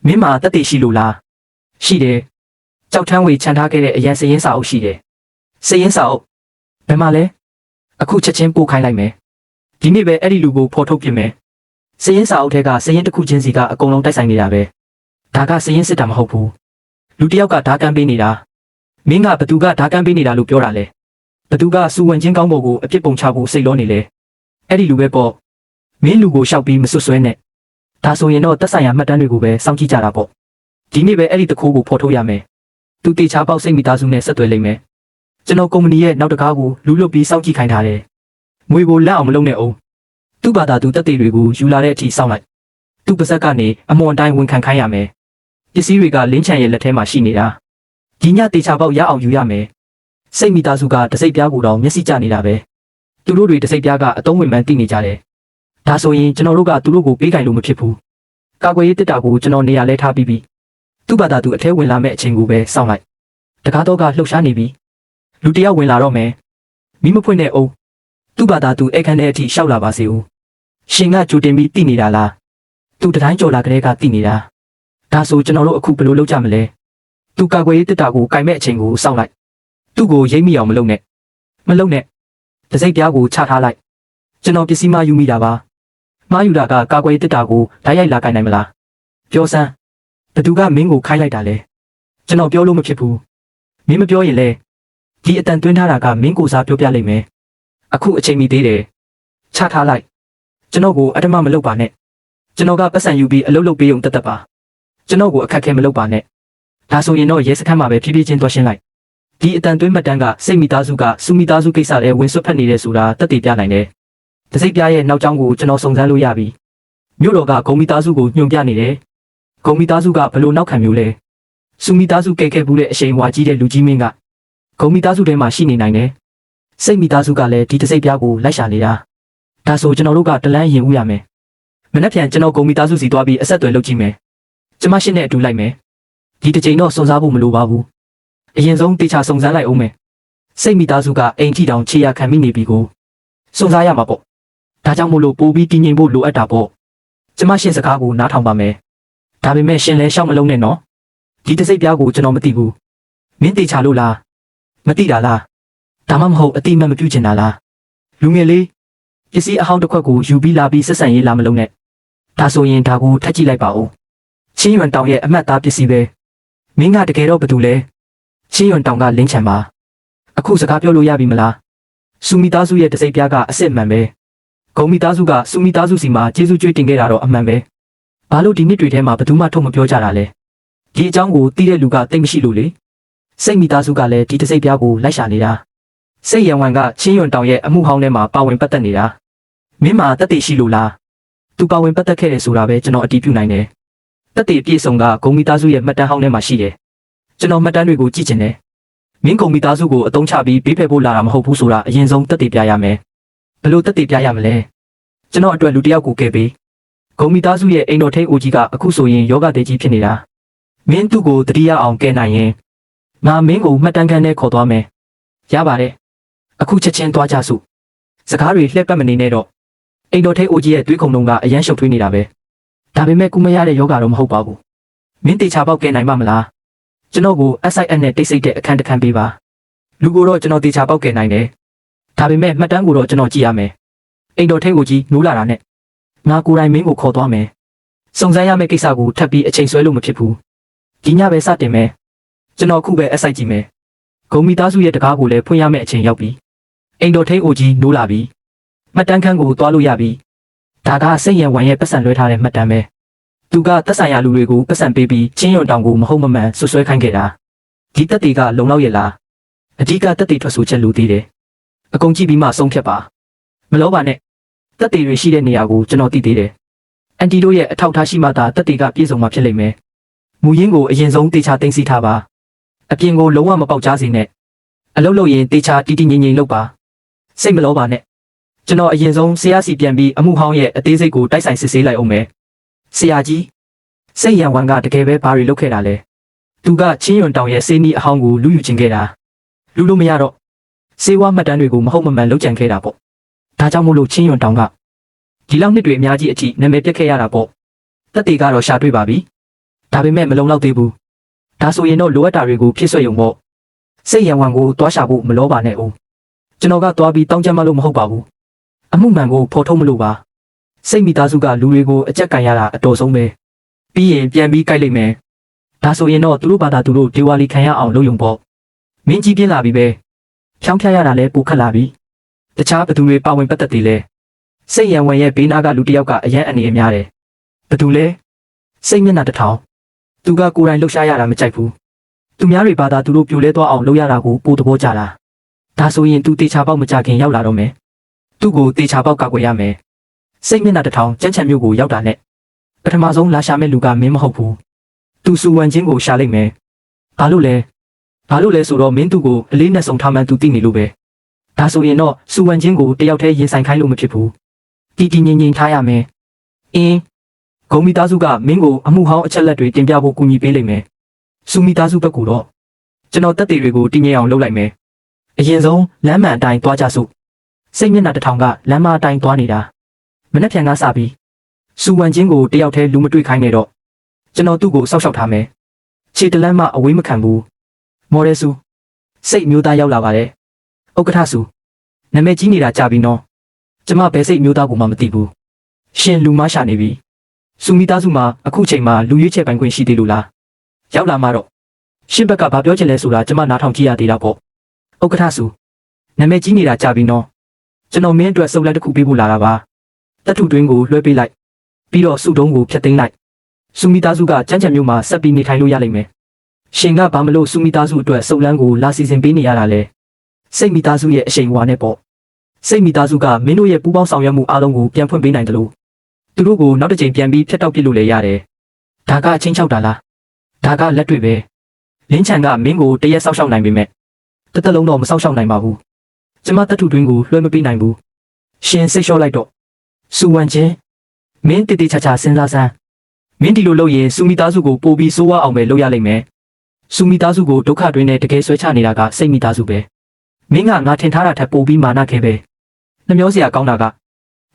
မင်းမှာတက်တည်ရှိလို့လားရှိတယ်ကြောက်ထမ်းဝေခြံထားခဲ့တဲ့အရန်စရင်စာအုပ်ရှိတယ်စရင်စာအုပ်ဘယ်မှာလဲအခုချက်ချင်းပို့ခိုင်းလိုက်မယ်ဒီနေ့ပဲအဲ့ဒီလူကိုဖော်ထုတ်ပြမယ်စရင်စာအုပ်ထဲကစရင်တစ်ခုချင်းစီကအကုန်လုံးတိုက်ဆိုင်နေတာပဲဒါကစရင်စစ်တာမဟုတ်ဘူးလူတယောက်ကဓာတ်ကမ်းပေးနေတာ မင်းကဘသူကဓာကမ်းပေးနေတာလို့ပြောတာလဲဘသူကစူဝင်ချင်းကောင်းပေါ်ကိုအပြစ်ပုံချဖို့စိတ်လောနေလဲအဲ့ဒီလူပဲပေါ့မင်းလူကိုရှောက်ပြီးမဆွဆွဲနဲ့ဒါဆိုရင်တော့တက်ဆိုင်ရာမှတ်တမ်းတွေကိုပဲစောင့်ကြည့်ကြတာပေါ့ဒီနေ့ပဲအဲ့ဒီတခိုးကိုဖော်ထုတ်ရမယ်သူတေချာပေါက်စိတ်မိသားစုနဲ့ဆက်သွယ်လိမ့်မယ်ကျွန်တော်ကုမ္ပဏီရဲ့နောက်တကားကိုလူလွတ်ပြီးစောင့်ကြည့်ခိုင်းထားတယ်ငွေကိုလက်အောင်မလုပ်နဲ့အောင်သူ့ဘာသာသူတက်သေးတွေကိုယူလာတဲ့အထိစောင့်လိုက်သူ့ပါဇက်ကနေအမွန်တိုင်းဝန်ခံခိုင်းရမယ်ပစ္စည်းတွေကလင်းချန်ရဲ့လက်ထဲမှာရှိနေတာဒီညတေချာပေါက်ရအောင်ယူရမယ်စိတ်မိသားစုကတစိတ်ပြားကိုတော့မျက်စိကျနေတာပဲသူတို့တွေတစိတ်ပြားကအတုံးဝင်မှန်းသိနေကြတယ်ဒါဆိုရင်ကျွန်တော်တို့ကသူတို့ကိုပေးကင်လို့မဖြစ်ဘူးကာကွယ်ရေးတစ်တာကိုကျွန်တော်နေရာလဲထားပြီးပြီသူ့ဘာသာသူအထဲဝင်လာမဲ့အချိန်ကိုပဲစောင့်လိုက်တကားတော့ကလှုပ်ရှားနေပြီလူတယောက်ဝင်လာတော့မယ်မိမဖွင့်နဲ့အောင်သူ့ဘာသာသူအခန်းထဲအထိရှောက်လာပါစေဦးရှင်ကကြိုတင်ပြီးတည်နေတာလားသူတတိုင်းကြော်လာကလေးကတည်နေတာဒါဆိုကျွန်တော်တို့အခုဘယ်လိုလုပ်ကြမလဲသူကာကွယ်ရေးတစ်တာကိုကင်မဲ့အချိန်ကိုစောင့်လိုက်သူ့ကိုရိပ်မိအောင်မလုပ်နဲ့တစိတ်ပြားကိုချထားလိုက်ကျွန်တော်ပစ္စည်းမယူမိတာပါမှားယူတာကကာကွယ်ရေးတစ်တာကိုဓာတ်ရိုက်လာကင်နိုင်မလားပြောစမ်းဘသူကမင်းကိုခိုင်းလိုက်တာလဲကျွန်တော်ပြောလို့မဖြစ်ဘူးမင်းမပြောရင်လေဒီအတန်သွင်းထားတာကမင်းကိုစားပြောပြလိုက်မယ်အခုအချိန်မီသေးတယ်ချထားလိုက်ကျွန်တော်ကိုအတမမလုပ်ပါနဲ့ကျွန်တော်ကပတ်စံယူပြီးအလုပ်လုပ်ပေးုံတက်ပါကျွန်တော်ကိုအခက်ခဲမလုပ်ပါနဲ့ဒါဆိုရင်တော့ရဲစခန်းမှာပဲဖြည်းဖြည်းချင်းတွားရှင်းလိုက်ဒီအတန်သွင်းမှတ်တမ်းကစိတ်မိသားစုကစူမိသားစုကိစ္စတွေဝင်ဆွတ်ဖက်နေတယ်ဆိုတာတက်တည်ပြနိုင်တယ်တစိတ်ပြားရဲ့နောက်ကျောင်းကိုကျွန်တော်စုံစမ်းလို့ရပြီမြို့တော်ကဂုံမိသားစုကိုညွှန်ပြနေတယ်ဂုံမိသားစုကဘလို့နောက်ခံမျိုးလဲစူမိသားစုကဲခဲ့ဘူးတဲ့အရှိန်ဝါကြီးတဲ့လူကြီးမင်းကဂုံမိသားစုထဲမှာရှိနေနိုင်တယ်စိတ်မိသားစုကလည်းဒီတစိတ်ပြားကိုလိုက်ရှာနေတာဒါဆိုကျွန်တော်တို့ကတလန်းရင်ဦးရမယ်မနေ့ပြန်ကျွန်တော်ဂုံမိသားစုစီသွားပြီးအဆက်အသွယ်လုပ်ကြည့်မယ်ကျမရှင်းနဲ့အတူလိုက်မယ်ဒီတစ်ချိန်တော့စုံစားဖို့မလိုပါဘူးအရင်ဆုံးတေချာစုံစမ်းလိုက်အောင်မယ်စိတ်မိသားစုကအိမ်ထီတောင်ခြေရခံမိနေပြီကိုစုံစားရမှာပေါ့ဒါကြောင့်မို့လို့ပို့ပြီးတည်ငြိမ်ဖို့လိုအပ်တာပေါ့ကျမရှင်းစကားကိုနားထောင်ပါမယ်ဒါပေမဲ့ရှင်လဲရှောက်မလုံးနဲ့နော်ဒီတစိတ်ပြားကိုကျွန်တော်မသိဘူးမင်းတေချာလို့လားမသိတာလားဒါမှမဟုတ်အတိမတ်မပြုချင်တာလားလူငယ်လေးပစ္စည်းအဟောင်းတစ်ခွက်ကိုယူပြီးလာပြီးဆက်ဆံရေးလာမလုံးနဲ့ဒါဆိုရင်ဒါကိုထပ်ကြည့်လိုက်ပါဦးချင်းရွန်တောင်ရဲ့အမတ်သားပစ္စည်းပဲမင်းကတကယ်တော့ဘာတူလဲချင်းရွန်တောင်ကလင်းချန်ပါအခုစကားပြောလို့ရပြီမလားစူမီသားစုရဲ့တစိတ်ပြားကအစ်စ်မှန်ပဲဂုံမီသားစုကစူမီသားစုစီမှာကျေးဇူးကျွေးတင်ခဲ့တာတော့အမှန်ပဲဘာလို့ဒီနှစ်တွေထဲမှာဘယ်သူမှထုတ်မပြောကြတာလဲဒီအကြောင်းကိုသိတဲ့လူကသိမရှိလို့လေစိတ်မီသားစုကလည်းဒီတစိတ်ပြားကိုလိုက်ရှာနေတာစိတ်ရံဝန်ကချင်းရွန်တောင်ရဲ့အမှုဟောင်းထဲမှာပါဝင်ပတ်သက်နေတာမင်းမှာတက်တည်ရှိလို့လားသူပါဝင်ပတ်သက်ခဲ့တယ်ဆိုတာပဲကျွန်တော်အတည်ပြုနိုင်တယ်တက်တည်ပြည့်စုံကဂုံမီသားစုရဲ့မှတ်တမ်းဟောင်းထဲမှာရှိတယ်ကျွန်တော်မှတ်တမ်းတွေကိုကြည့်ချင်တယ်မင်းဂုံမီသားစုကိုအသုံးချပြီးဘေးဖယ်ဖို့လာတာမဟုတ်ဘူးဆိုတာအရင်ဆုံးတက်တည်ပြရမယ်ဘယ်လိုတက်တည်ပြရမလဲကျွန်တော်အတွက်လူတစ်ယောက်ကိုကဲပေးဂုံမီသားစုရဲ့အိမ်တော်ထိန်အိုကြီးကအခုဆိုရင်ယောဂတေကြီးဖြစ်နေတာမင်းသူ့ကိုတတိယအောင်ကဲနိုင်ရင်ငါမင်းကိုမှတ်တမ်းခန်းထဲခေါ်သွားမယ်ရပါတယ်အခုချက်ချင်းသွားကြစို့စကားတွေလှည့်ပတ်မနေနဲ့တော့အိမ်တော်ထိန်အိုကြီးရဲ့တွေးခုံလုံးကအရန်ရှုပ်ထွေးနေတာပဲဒါပေမဲ့ကုမရတဲ့ယောဂတော့မဟုတ်ပါဘူးမင်းတေချာပေါက်ကဲနိုင်မှာမလားကျွန်တော်ကို SIN နဲ့တိတ်ဆိတ်တဲ့အခန်းတစ်ခန်းပေးပါလူကိုတော့ကျွန်တော်တေချာပေါက်ကဲနိုင်တယ်ဒါပေမဲ့မှတ်တမ်းကိုတော့ကျွန်တော်ကြည့်ရမယ်အိမ်တော်ထိန်ကိုကြီးနိုးလာတာနဲ့ငါကိုယ်တိုင်မင်းကိုခေါ်သွားမယ်စုံစမ်းရမယ့်ကိစ္စကိုထပ်ပြီးအချိန်ဆွဲလို့မဖြစ်ဘူးဒီညပဲစတင်မယ်ကျွန်တော်ခုပဲအစိုက်ကြည့်မယ်ဂုံမီသားစုရဲ့တကားကိုလည်းဖွင့်ရမယ့်အချိန်ရောက်ပြီအိမ်တော်ထိန်အိုကြီးနိုးလာပြီမှတ်တမ်းခန်းကိုသွားလို့ရပြီဒါကစိတ်ရံဝံရဲ့ပတ်စံလွှဲထားတဲ့မှတ်တမ်းပဲသူကသက်ဆိုင်ရာလူတွေကိုပတ်စံပေးပြီးချင်းရွန်တောင်ကိုမဟုတ်မမှန်ဆွဆွဲခိုင်းခဲ့တာဒီတက်တီကလုံလောက်ရဲ့လားအဓိကတက်တီထွက်ဆိုချက်လူသေးတယ်အကုန်ကြည့်ပြီးမှဆုံးဖြတ်ပါမလောပါနဲ့တက်တီတွေရှိတဲ့နေရာကိုကျွန်တော်သိသေးတယ်အန်တီတို့ရဲ့အထောက်ထားရှိမှသာတက်တီကပြည့်စုံမှာဖြစ်လိမ့်မယ်မူရင်းကိုအရင်ဆုံးတေချာသိမ်းဆည်းထားပါအပြင်ကိုလုံးဝမပေါက်ကြားစေနဲ့အလုပ်လုပ်ရင်တေချာတီတီငိမ့်ငိမ့်လုပ်ပါစိတ်မလောပါနဲ့ကျွန်တော်အရင်ဆုံးဆရာစီပြန်ပြီးအမှုဟောင်းရဲ့အသေးစိတ်ကိုတိုက်ဆိုင်စစ်ဆေးလိုက်အောင်မယ်ဆရာကြီးစိတ်ရံဝမ်ကတကယ်ပဲဘာတွေလုပ်ခဲ့တာလဲသူကချင်းရွန်တောင်ရဲ့စေးနီးအဟောင်းကိုလူယူချင်ခဲ့တာလူလို့မရတော့စေဝါမှတ်တမ်းတွေကိုမဟုတ်မမှန်လုပ်ကြံခဲ့တာပေါ့ဒါကြောင့်မို့လို့ချင်းရွန်တောင်ကဒီလောက်နှစ်တွေအများကြီးအထိနာမည်ပြတ်ခဲ့ရတာပေါ့တက်တေကတော့ရှာတွေ့ပါပြီဒါပေမဲ့မလုံလောက်သေးဘူးဒါဆိုရင်တော့လိုအပ်တာတွေကိုဖြည့်ဆွက်ရုံပေါ့စိတ်ရံဝမ်ကိုတွားရှာဖို့မလောပါနဲ့ဦးကျွန်တော်ကတွားပြီးတောင်းကြမ်းမလို့မဟုတ်ပါဘူးအမှုမှန်ကိုဖော်ထုတ်မလို့ပါစိတ်မိသားစုကလူတွေကိုအကြက်ကန်ရတာအတော်ဆုံးပဲပြီးရင်ပြန်ပြီးကြိုက်လိုက်မယ်ဒါဆိုရင်တော့သူတို့ဘာသာသူတို့ဒေဝါလီခံရအောင်လုပ်ရုံပေါ့ မင်းကြီးပြင်းလာပြီပဲဖြောင်းဖျားရတာလဲပိုခက်လာပြီတခြားဘသူတွေပါဝင်ပတ်သက်သေးလဲစိတ်ရံဝင်ရဲ့ဘေးနာကလူတစ်ယောက်ကအရန်အနေအများတယ်ဘသူလဲစိတ်မျက်နှာတစ်ထောင်သူကကိုယ်တိုင်လှုပ်ရှားရတာမကြိုက်ဘူးသူများတွေဘာသာသူတို့ပြိုလဲသွားအောင်လုပ်ရတာကိုပိုသဘောကျတာဒါဆိုရင်သူတေချာပေါက်မကြခင်ရောက်လာတော့မယ်သူ့ကိုတေချာပေါက်ကောက်ွယ်ရမယ်စိတ်မျက်နှာတစ်ထောင်ကြမ်းချမ်းမျိုးကိုရောက်တာနဲ့ပထမဆုံးလာရှာမဲ့လူကမင်းမဟုတ်ဘူးသူစူဝမ်ချင်းကိုရှာလိုက်မယ်ဘာလို့လဲဆိုတော့မင်းသူ့ကိုအလေးနဲ့ဆုံထားမှန်းသူသိနေလို့ပဲဒါဆိုရင်တော့စူဝမ်ချင်းကိုတယောက်တည်းရင်ဆိုင်ခိုင်းလို့မဖြစ်ဘူးတီတီငြိမ်ငြိမ်ထားရမယ်အင်းဂုံမီသားစုကမင်းကိုအမှုဟောင်းအချက်လက်တွေတင်ပြဖို့ကူညီပေးလိမ့်မယ်စူမီသားစုဘက်ကတော့ကျွန်တော်တက်သေးတွေကိုတည်ငြိမ်အောင်လုပ်လိုက်မယ်အရင်ဆုံးလမ်းမှန်အတိုင်းသွားကြစို့စိတ်မျက်နှာတစ်ထောင်ကလမ်းမအတိုင်းသွားနေတာမနှက်ဖြန်ကစပြီးစူဝမ်ချင်းကိုတယောက်တည်းလူမတွေ့ခိုင်းနေတော့ကျွန်တော်သူ့ကိုစောက်ရှောက်ထားမယ်ခြေတလန်းမှအဝေးမခံဘူးမော်ရဲစုစိတ်မျိုးသားရောက်လာပါတယ်ဥက္ကဋ္ဌစုနာမည်ကြီးနေတာကြပြီနော်ကျမဘယ်စိတ်မျိုးသားကိုမှမသိဘူးရှင်လူမရှာနေပြီစူမီသားစုမှာအခုချိန်မှာလူရွေးချယ်ပိုင်ခွင့်ရှိသေးလို့လားရောက်လာမှတော့ရှင်ဘက်ကဘာပြောချင်လဲဆိုတာကျမနားထောင်ကြည့်ရသေးတာပေါ့ဥက္ကဋ္ဌစုနာမည်ကြီးနေတာကြပြီနော်ကျွန်တော်မင်းအတွက်စုပ်လက်တစ်ခုပေးဖို့လာတာပါတပ်ထုတွင်းကိုလွှဲပေးလိုက်ပြီးတော့စုတုံးကိုဖျက်သိမ်းလိုက်စူမီသားစုကကြမ်းကြမ်းမျိုးမှာဆက်ပြီးနေထိုင်လို့ရလိမ့်မယ်ရှင်ကဘာမလို့စူမီသားစုအတွက်စုပ်လန်းကိုလာစီစဉ်ပေးနေရတာလဲစိတ်မီသားစုရဲ့အရှိန်ဝါနဲ့ပေါ့စိတ်မီသားစုကမင်းတို့ရဲ့ပူးပေါင်းဆောင်ရွက်မှုအားလုံးကိုပြန်ဖွင့်ပေးနိုင်တယ်လို့သူတို့ကိုနောက်တစ်ချိန်ပြန်ပြီးဖျက်တောက်ပစ်လို့လည်းရတယ်ဒါကအချင်းချောက်တာလားဒါကလက်တွေ့ပဲလင်းချန်ကမင်းကိုတရက်ဆောက်ရှောက်နိုင်ပေမဲ့တစ်သက်လုံးတော့မဆောက်ရှောက်နိုင်ပါဘူးကျမတပ်ထုတွင်းကိုလွှဲမပေးနိုင်ဘူးရှင်စိတ်လျှော့လိုက်တော့စူဝမ်ချင်းမင်းတည်တည်ချာချာစဉ်းစားစမ်းမင်းဒီလိုလုပ်ရင်စူမီသားစုကိုပို့ပြီးစိုးဝါအောင်ပဲလုပ်ရလိမ့်မယ်စူမီသားစုကိုဒုက္ခတွင်းနဲ့တကယ်ဆွဲချနေတာကစိတ်မီသားစုပဲမင်းကငါထင်ထားတာထက်ပိုပြီးမာနခဲပဲနှမျောစရာကောင်းတာက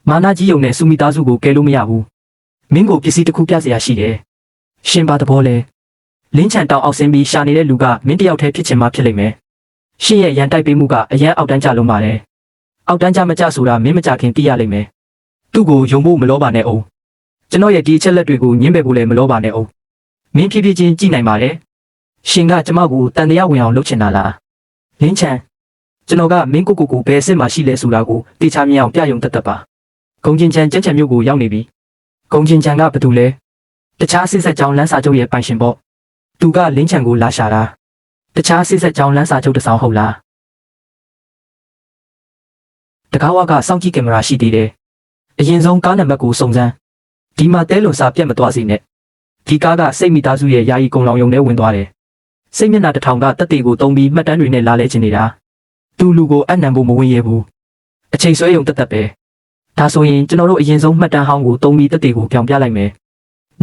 မာနကြီးုံနဲ့စူမီသားစုကိုကယ်လို့မရဘူးမင်းကိုပစ္စည်းတစ်ခုပြစရာရှိတယ်ရှင်ပါသဘောလဲလင်းချန်တောင်အောက်ဆင်းပြီးရှာနေတဲ့လူကမင်းတယောက်တည်းဖြစ်ချင်မှဖြစ်လိမ့်မယ်ရှင်ရဲ့ရန်တိုက်ပေးမှုကအရန်အောက်တန်းကျလုံးပါတယ်အောက်တန်းကျမကျဆိုတာမင်းမကြခင်သိရလိမ့်မယ်သူ့ကိုယုံဖို့မလောပါနဲ့အောင်ကျွန်တော်ရဲ့ဒီအချက်လက်တွေကိုညှင်းပယ်ဖို့လည်းမလောပါနဲ့အောင်မင်းဖြည်းဖြည်းချင်းကြည့်နိုင်ပါတယ်ရှင်ကကျမကိုတန်တရားဝင်အောင်လုပ်ချင်တာလားလင်းချန်ကျွန်တော်ကမင်းကိုဘယ်အစ်စ်မှရှိလဲဆိုတာကိုတေချာမြင်အောင်ပြယုံတတ်ပါဂုံချင်းချန်ကြက်ချံမျိုးကိုရောက်နေပြီဂုံချင်းချန်ကဘာတူလဲတခြားစစ်ဆက်ကြောင်းလမ်းစာချုပ်ရဲ့ပိုင်ရှင်ပေါ့သူကလင်းချန်ကိုလာရှာတာတခြားစစ်ဆက်ကြောင်းလမ်းစာချုပ်တစ်ဆောင်ဟုတ်လားတကားဝကစောင့်ကြည့်ကင်မရာရှိသေးတယ်အရင်ဆုံးကားနံပါတ်ကိုစုံစမ်းဒီမှာတဲလွန်စာပြတ်မသွားစေနဲ့ဒီကားကစိတ်မိသားစုရဲ့ယာယီကုံလောင်ယုံထဲဝင်သွားတယ်စိတ်မျက်နှာတစ်ထောင်ကတက်တေကိုတုံးပြီးမှတ်တမ်းတွေနဲ့လာလဲချင်နေတာသူလူကိုအနံဖို့မဝင်ရဘူးအချိန်ဆွဲယုံတက်ပဲဒါဆိုရင်ကျွန်တော်တို့အရင်ဆုံးမှတ်တမ်းဟောင်းကိုတုံးပြီးတက်တေကိုပြောင်းပြလိုက်မယ်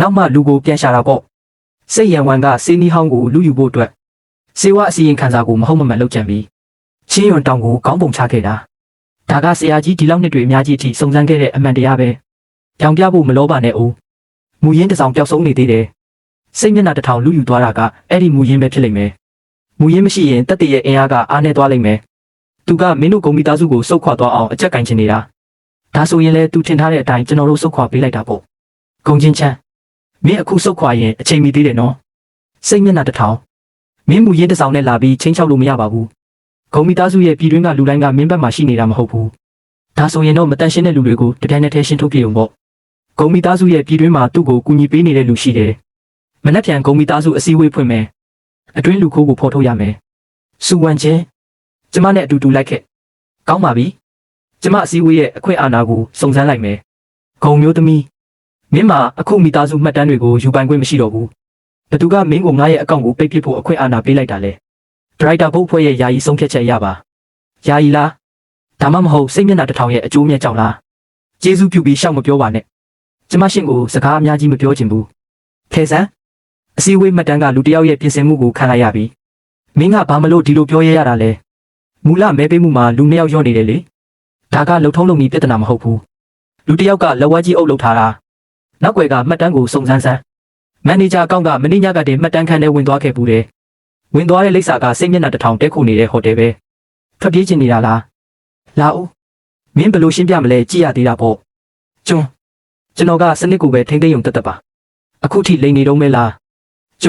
နောက်မှလူကိုပြန်ရှာတာပေါ့စိတ်ရံဝမ်ကစေးနီးဟောင်းကိုလူယူဖို့အတွက်စေဝါအစီရင်ခံစာကိုမဟုတ်မမှန်လုပ်ကြံပြီးချင်းရွန်တောင်ကိုခေါင်းပုံချခဲ့တာဒါကဆရာကြီးဒီလောက်နှစ်တွေအများကြီးအထိစုံစမ်းခဲ့တဲ့အမှန်တရားပဲပြောင်းပြဖို့မလောပါနဲ့ဦးမူရင်းတစ်ဆောင်ပျောက်ဆုံးနေသေးတယ်စိတ်မျက်နှာတစ်ထောင်လူယူသွားတာကအဲ့ဒီမူရင်းပဲဖြစ်လိမ့်မယ်မူရင်းမရှိရင်တက်တရဲ့အင်အားကအားနေသွားလိမ့်မယ်သူကမင်းတို့ဂုံမီသားစုကိုစုတ်ခွာသွားအောင်အကြက်ကင်ချင်နေတာဒါဆိုရင်လေသူထင်ထားတဲ့အတိုင်းကျွန်တော်တို့စုတ်ခွာပေးလိုက်တာပေါ့ဂုံချင်းချမ်းမင်းအခုစုတ်ခွာရင်အချိန်မီသေးတယ်နော်စိတ်မျက်နှာတစ်ထောင်မင်းမူရင်းတစ်ဆောင်နဲ့လာပြီးချင်းချောက်လို့မရပါဘူးဂုံမီသားစုရဲ့ပြည်တွင်းကလူတိုင်းကမင်းဘက်မှာရှိနေတာမဟုတ်ဘူးဒါဆိုရင်တော့မတန်ရှင်းတဲ့လူတွေကိုတပြိုင်နက်တည်းရှင်းထုတ်ပြရုံပေါ့ဂုံမီသားစုရဲ့ပြည်တွင်းမှာသူ့ကိုကူညီပေးနေတဲ့လူရှိတယ်မနှက်ပြန်ဂုံမီသားစုအစည်းအဝေးဖွင့်မယ်အတွင်းလူခိုးကိုဖော်ထုတ်ရမယ်စူဝမ်ချင်းကျမနဲ့အတူတူလိုက်ခဲ့ကောင်းပါပြီကျမအစည်းအဝေးရဲ့အခွင့်အာဏာကိုစုံစမ်းလိုက်မယ်ဂုံမျိုးသမီးမင်းမှာအခုမီသားစုမှတ်တမ်းတွေကိုယူပိုင်ခွင့်မရှိတော့ဘူးဘသူကမင်းကိုငါရဲ့အကောင့်ကိုပိတ်ပစ်ဖို့အခွင့်အာဏာပေးလိုက်တာလဲဒရိုက်တာဘုတ်ဖွဲ့ရဲ့ယာယီဆုံးဖြတ်ချက်ရပါယာယီလားဒါမှမဟုတ်စိတ်မျက်နှာတစ်ထောင်ရဲ့အကျိုးမြတ်ကြောင့်လားကျေးဇူးပြုပြီးရှောက်မပြောပါနဲ့ကျမရှင်ကိုစကားအများကြီးမပြောချင်ဘူးခဲစမ်းအစည်းအဝေးမှတ်တမ်းကလူတစ်ယောက်ရဲ့ပြင်ဆင်မှုကိုခံလိုက်ရပြီမင်းကဘာမလို့ဒီလိုပြောရတာလဲမူလမဲပေးမှုမှာလူနှစ်ယောက်ရော့နေတယ်လေဒါကလှုပ်ထုံးလုံမီပြဿနာမဟုတ်ဘူးလူတစ်ယောက်ကလက်ဝါးကြီးအုပ်လုပ်ထားတာနောက်ွယ်ကမှတ်တမ်းကိုစုံစမ်းစမ်းမန်နေဂျာအကောင့်ကမင်းညကတည်းမှတ်တမ်းခန်းထဲဝင်သွားခဲ့ဘူးတယ်ဝင်သွားတဲ့လိပ်စာကစိတ်မျက်နှာတစ်ထောင်တဲခုနေတဲ့ဟိုတယ်ပဲထွက်ပြေးချင်နေတာလားလာဦးမင်းဘယ်လိုရှင်းပြမလဲကြည့်ရသေးတာပေါ့ကျွန်တော်ကစနစ်ကိုပဲထိမ့်သိမ့်ုံတက်ပါအခုထိလိန်နေတော့မဲလားကျ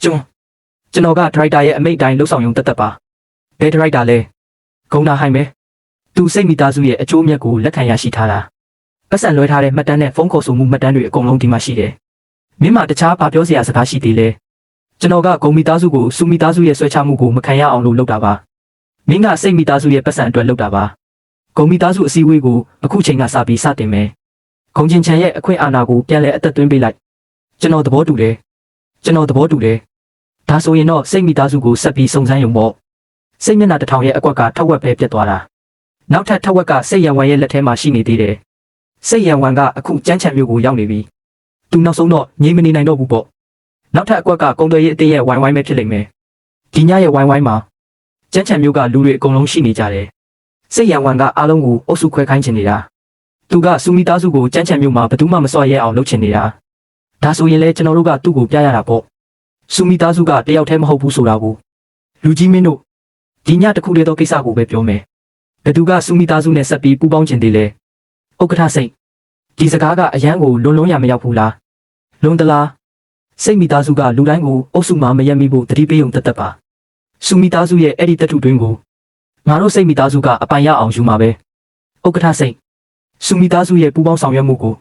ွန် ကျွန်တော်ကဒရိုက်တာရဲ့အမိန့်တိုင်းလှုပ်ဆောင်ရုံတက်ပါဘယ်ဒရိုက်တာလဲဂုံနာဟိုင်ပဲသူစိတ်မိသားစုရဲ့အကျိုးအမြတ်ကိုလက်ခံရရှိထားတာပတ်စံလွှဲထားတဲ့မှတ်တမ်းနဲ့ဖုန်းခေါ်ဆိုမှုမှတ်တမ်းတွေအကုန်လုံးဒီမှာရှိတယ်မင်းမတခြားဘာပြောစရာစကားရှိသေးလဲကျွန်တော်ကဂုံမိသားစုကိုစူမိသားစုရဲ့ဆွဲချမှုကိုမခံရအောင်လို့လုပ်တာပါမင်းကစိတ်မိသားစုရဲ့ပတ်စံအတွက်လုပ်တာပါဂုံမိသားစုအစည်းအဝေးကိုအခုချိန်ကစပြီးစတင်မယ်ဂုံချင်းချန်ရဲ့အခွင့်အာဏာကိုပြန်လည်အသက်သွင်းပေးလိုက်ကျွန်တော်သဘောတူတယ်ဒါဆိုရင်တော့စိတ်မိသားစုကိုဆက်ပြီးစုံစမ်းရုံပေါ့စိတ်မျက်နှာတစ်ထောင်ရဲ့အကွက်ကထက်ဝက်ပဲပြတ်သွားတာနောက်ထပ်ထက်ဝက်ကစိတ်ရံဝမ်ရဲ့လက်ထဲမှာရှိနေသေးတယ်စိတ်ရံဝမ်ကအခုကြမ်းချမ်းမျိုးကိုရောက်နေပြီသူနောက်ဆုံးတော့ငြိမ်မနေနိုင်တော့ဘူးပေါ့နောက်ထပ်အကွက်ကကုံသွေးရဲ့အသေးရဲ့ဝိုင်းဝိုင်းပဲဖြစ်လိမ့်မယ်ဒီညရဲ့ဝိုင်းဝိုင်းမှာကြမ်းချမ်းမျိုးကလူတွေအကုန်လုံးရှိနေကြတယ်စိတ်ရံဝမ်ကအားလုံးကိုအုပ်စုခွဲခိုင်းချင်နေတာသူကစူမီသားစုကိုကြမ်းချမ်းမျိုးမှာဘယ်သူမှမစွန့်ရဲအောင်လုပ်ချင်နေတာဒါဆိုရင်လေကျွန်တော်တို့ကသူ့ကိုပြရတာပေါ့စူမီသားစုကတယောက်တည်းမဟုတ်ဘူးဆိုတာကိုလူကြီးမင်းတို့ဒီညတစ်ခုတည်းသောကိစ္စကိုပဲပြောမယ်ဘယ်သူကစူမီသားစုနဲ့ဆက်ပြီးပူးပေါင်းချင်သေးလဲဥက္ကဋ္ဌစိတ်ဒီစကားကအရန်ကိုလွန်ရမရောက်ဘူးလားလွန်တလားစိတ်မိသားစုကလူတိုင်းကိုအုပ်စုမှာမရက်မိဖို့တတိပေးုံတက်ပါစူမိသားစုရဲ့အဲ့ဒီတထုတွင်းကိုငါတို့စိတ်မိသားစုကအပိုင်ရအောင်ယူမှာပဲဥက္ကဋ္ဌစိတ်စူမိသားစုရဲ့ပူးပေါင်းဆောင်ရွက်မှုကို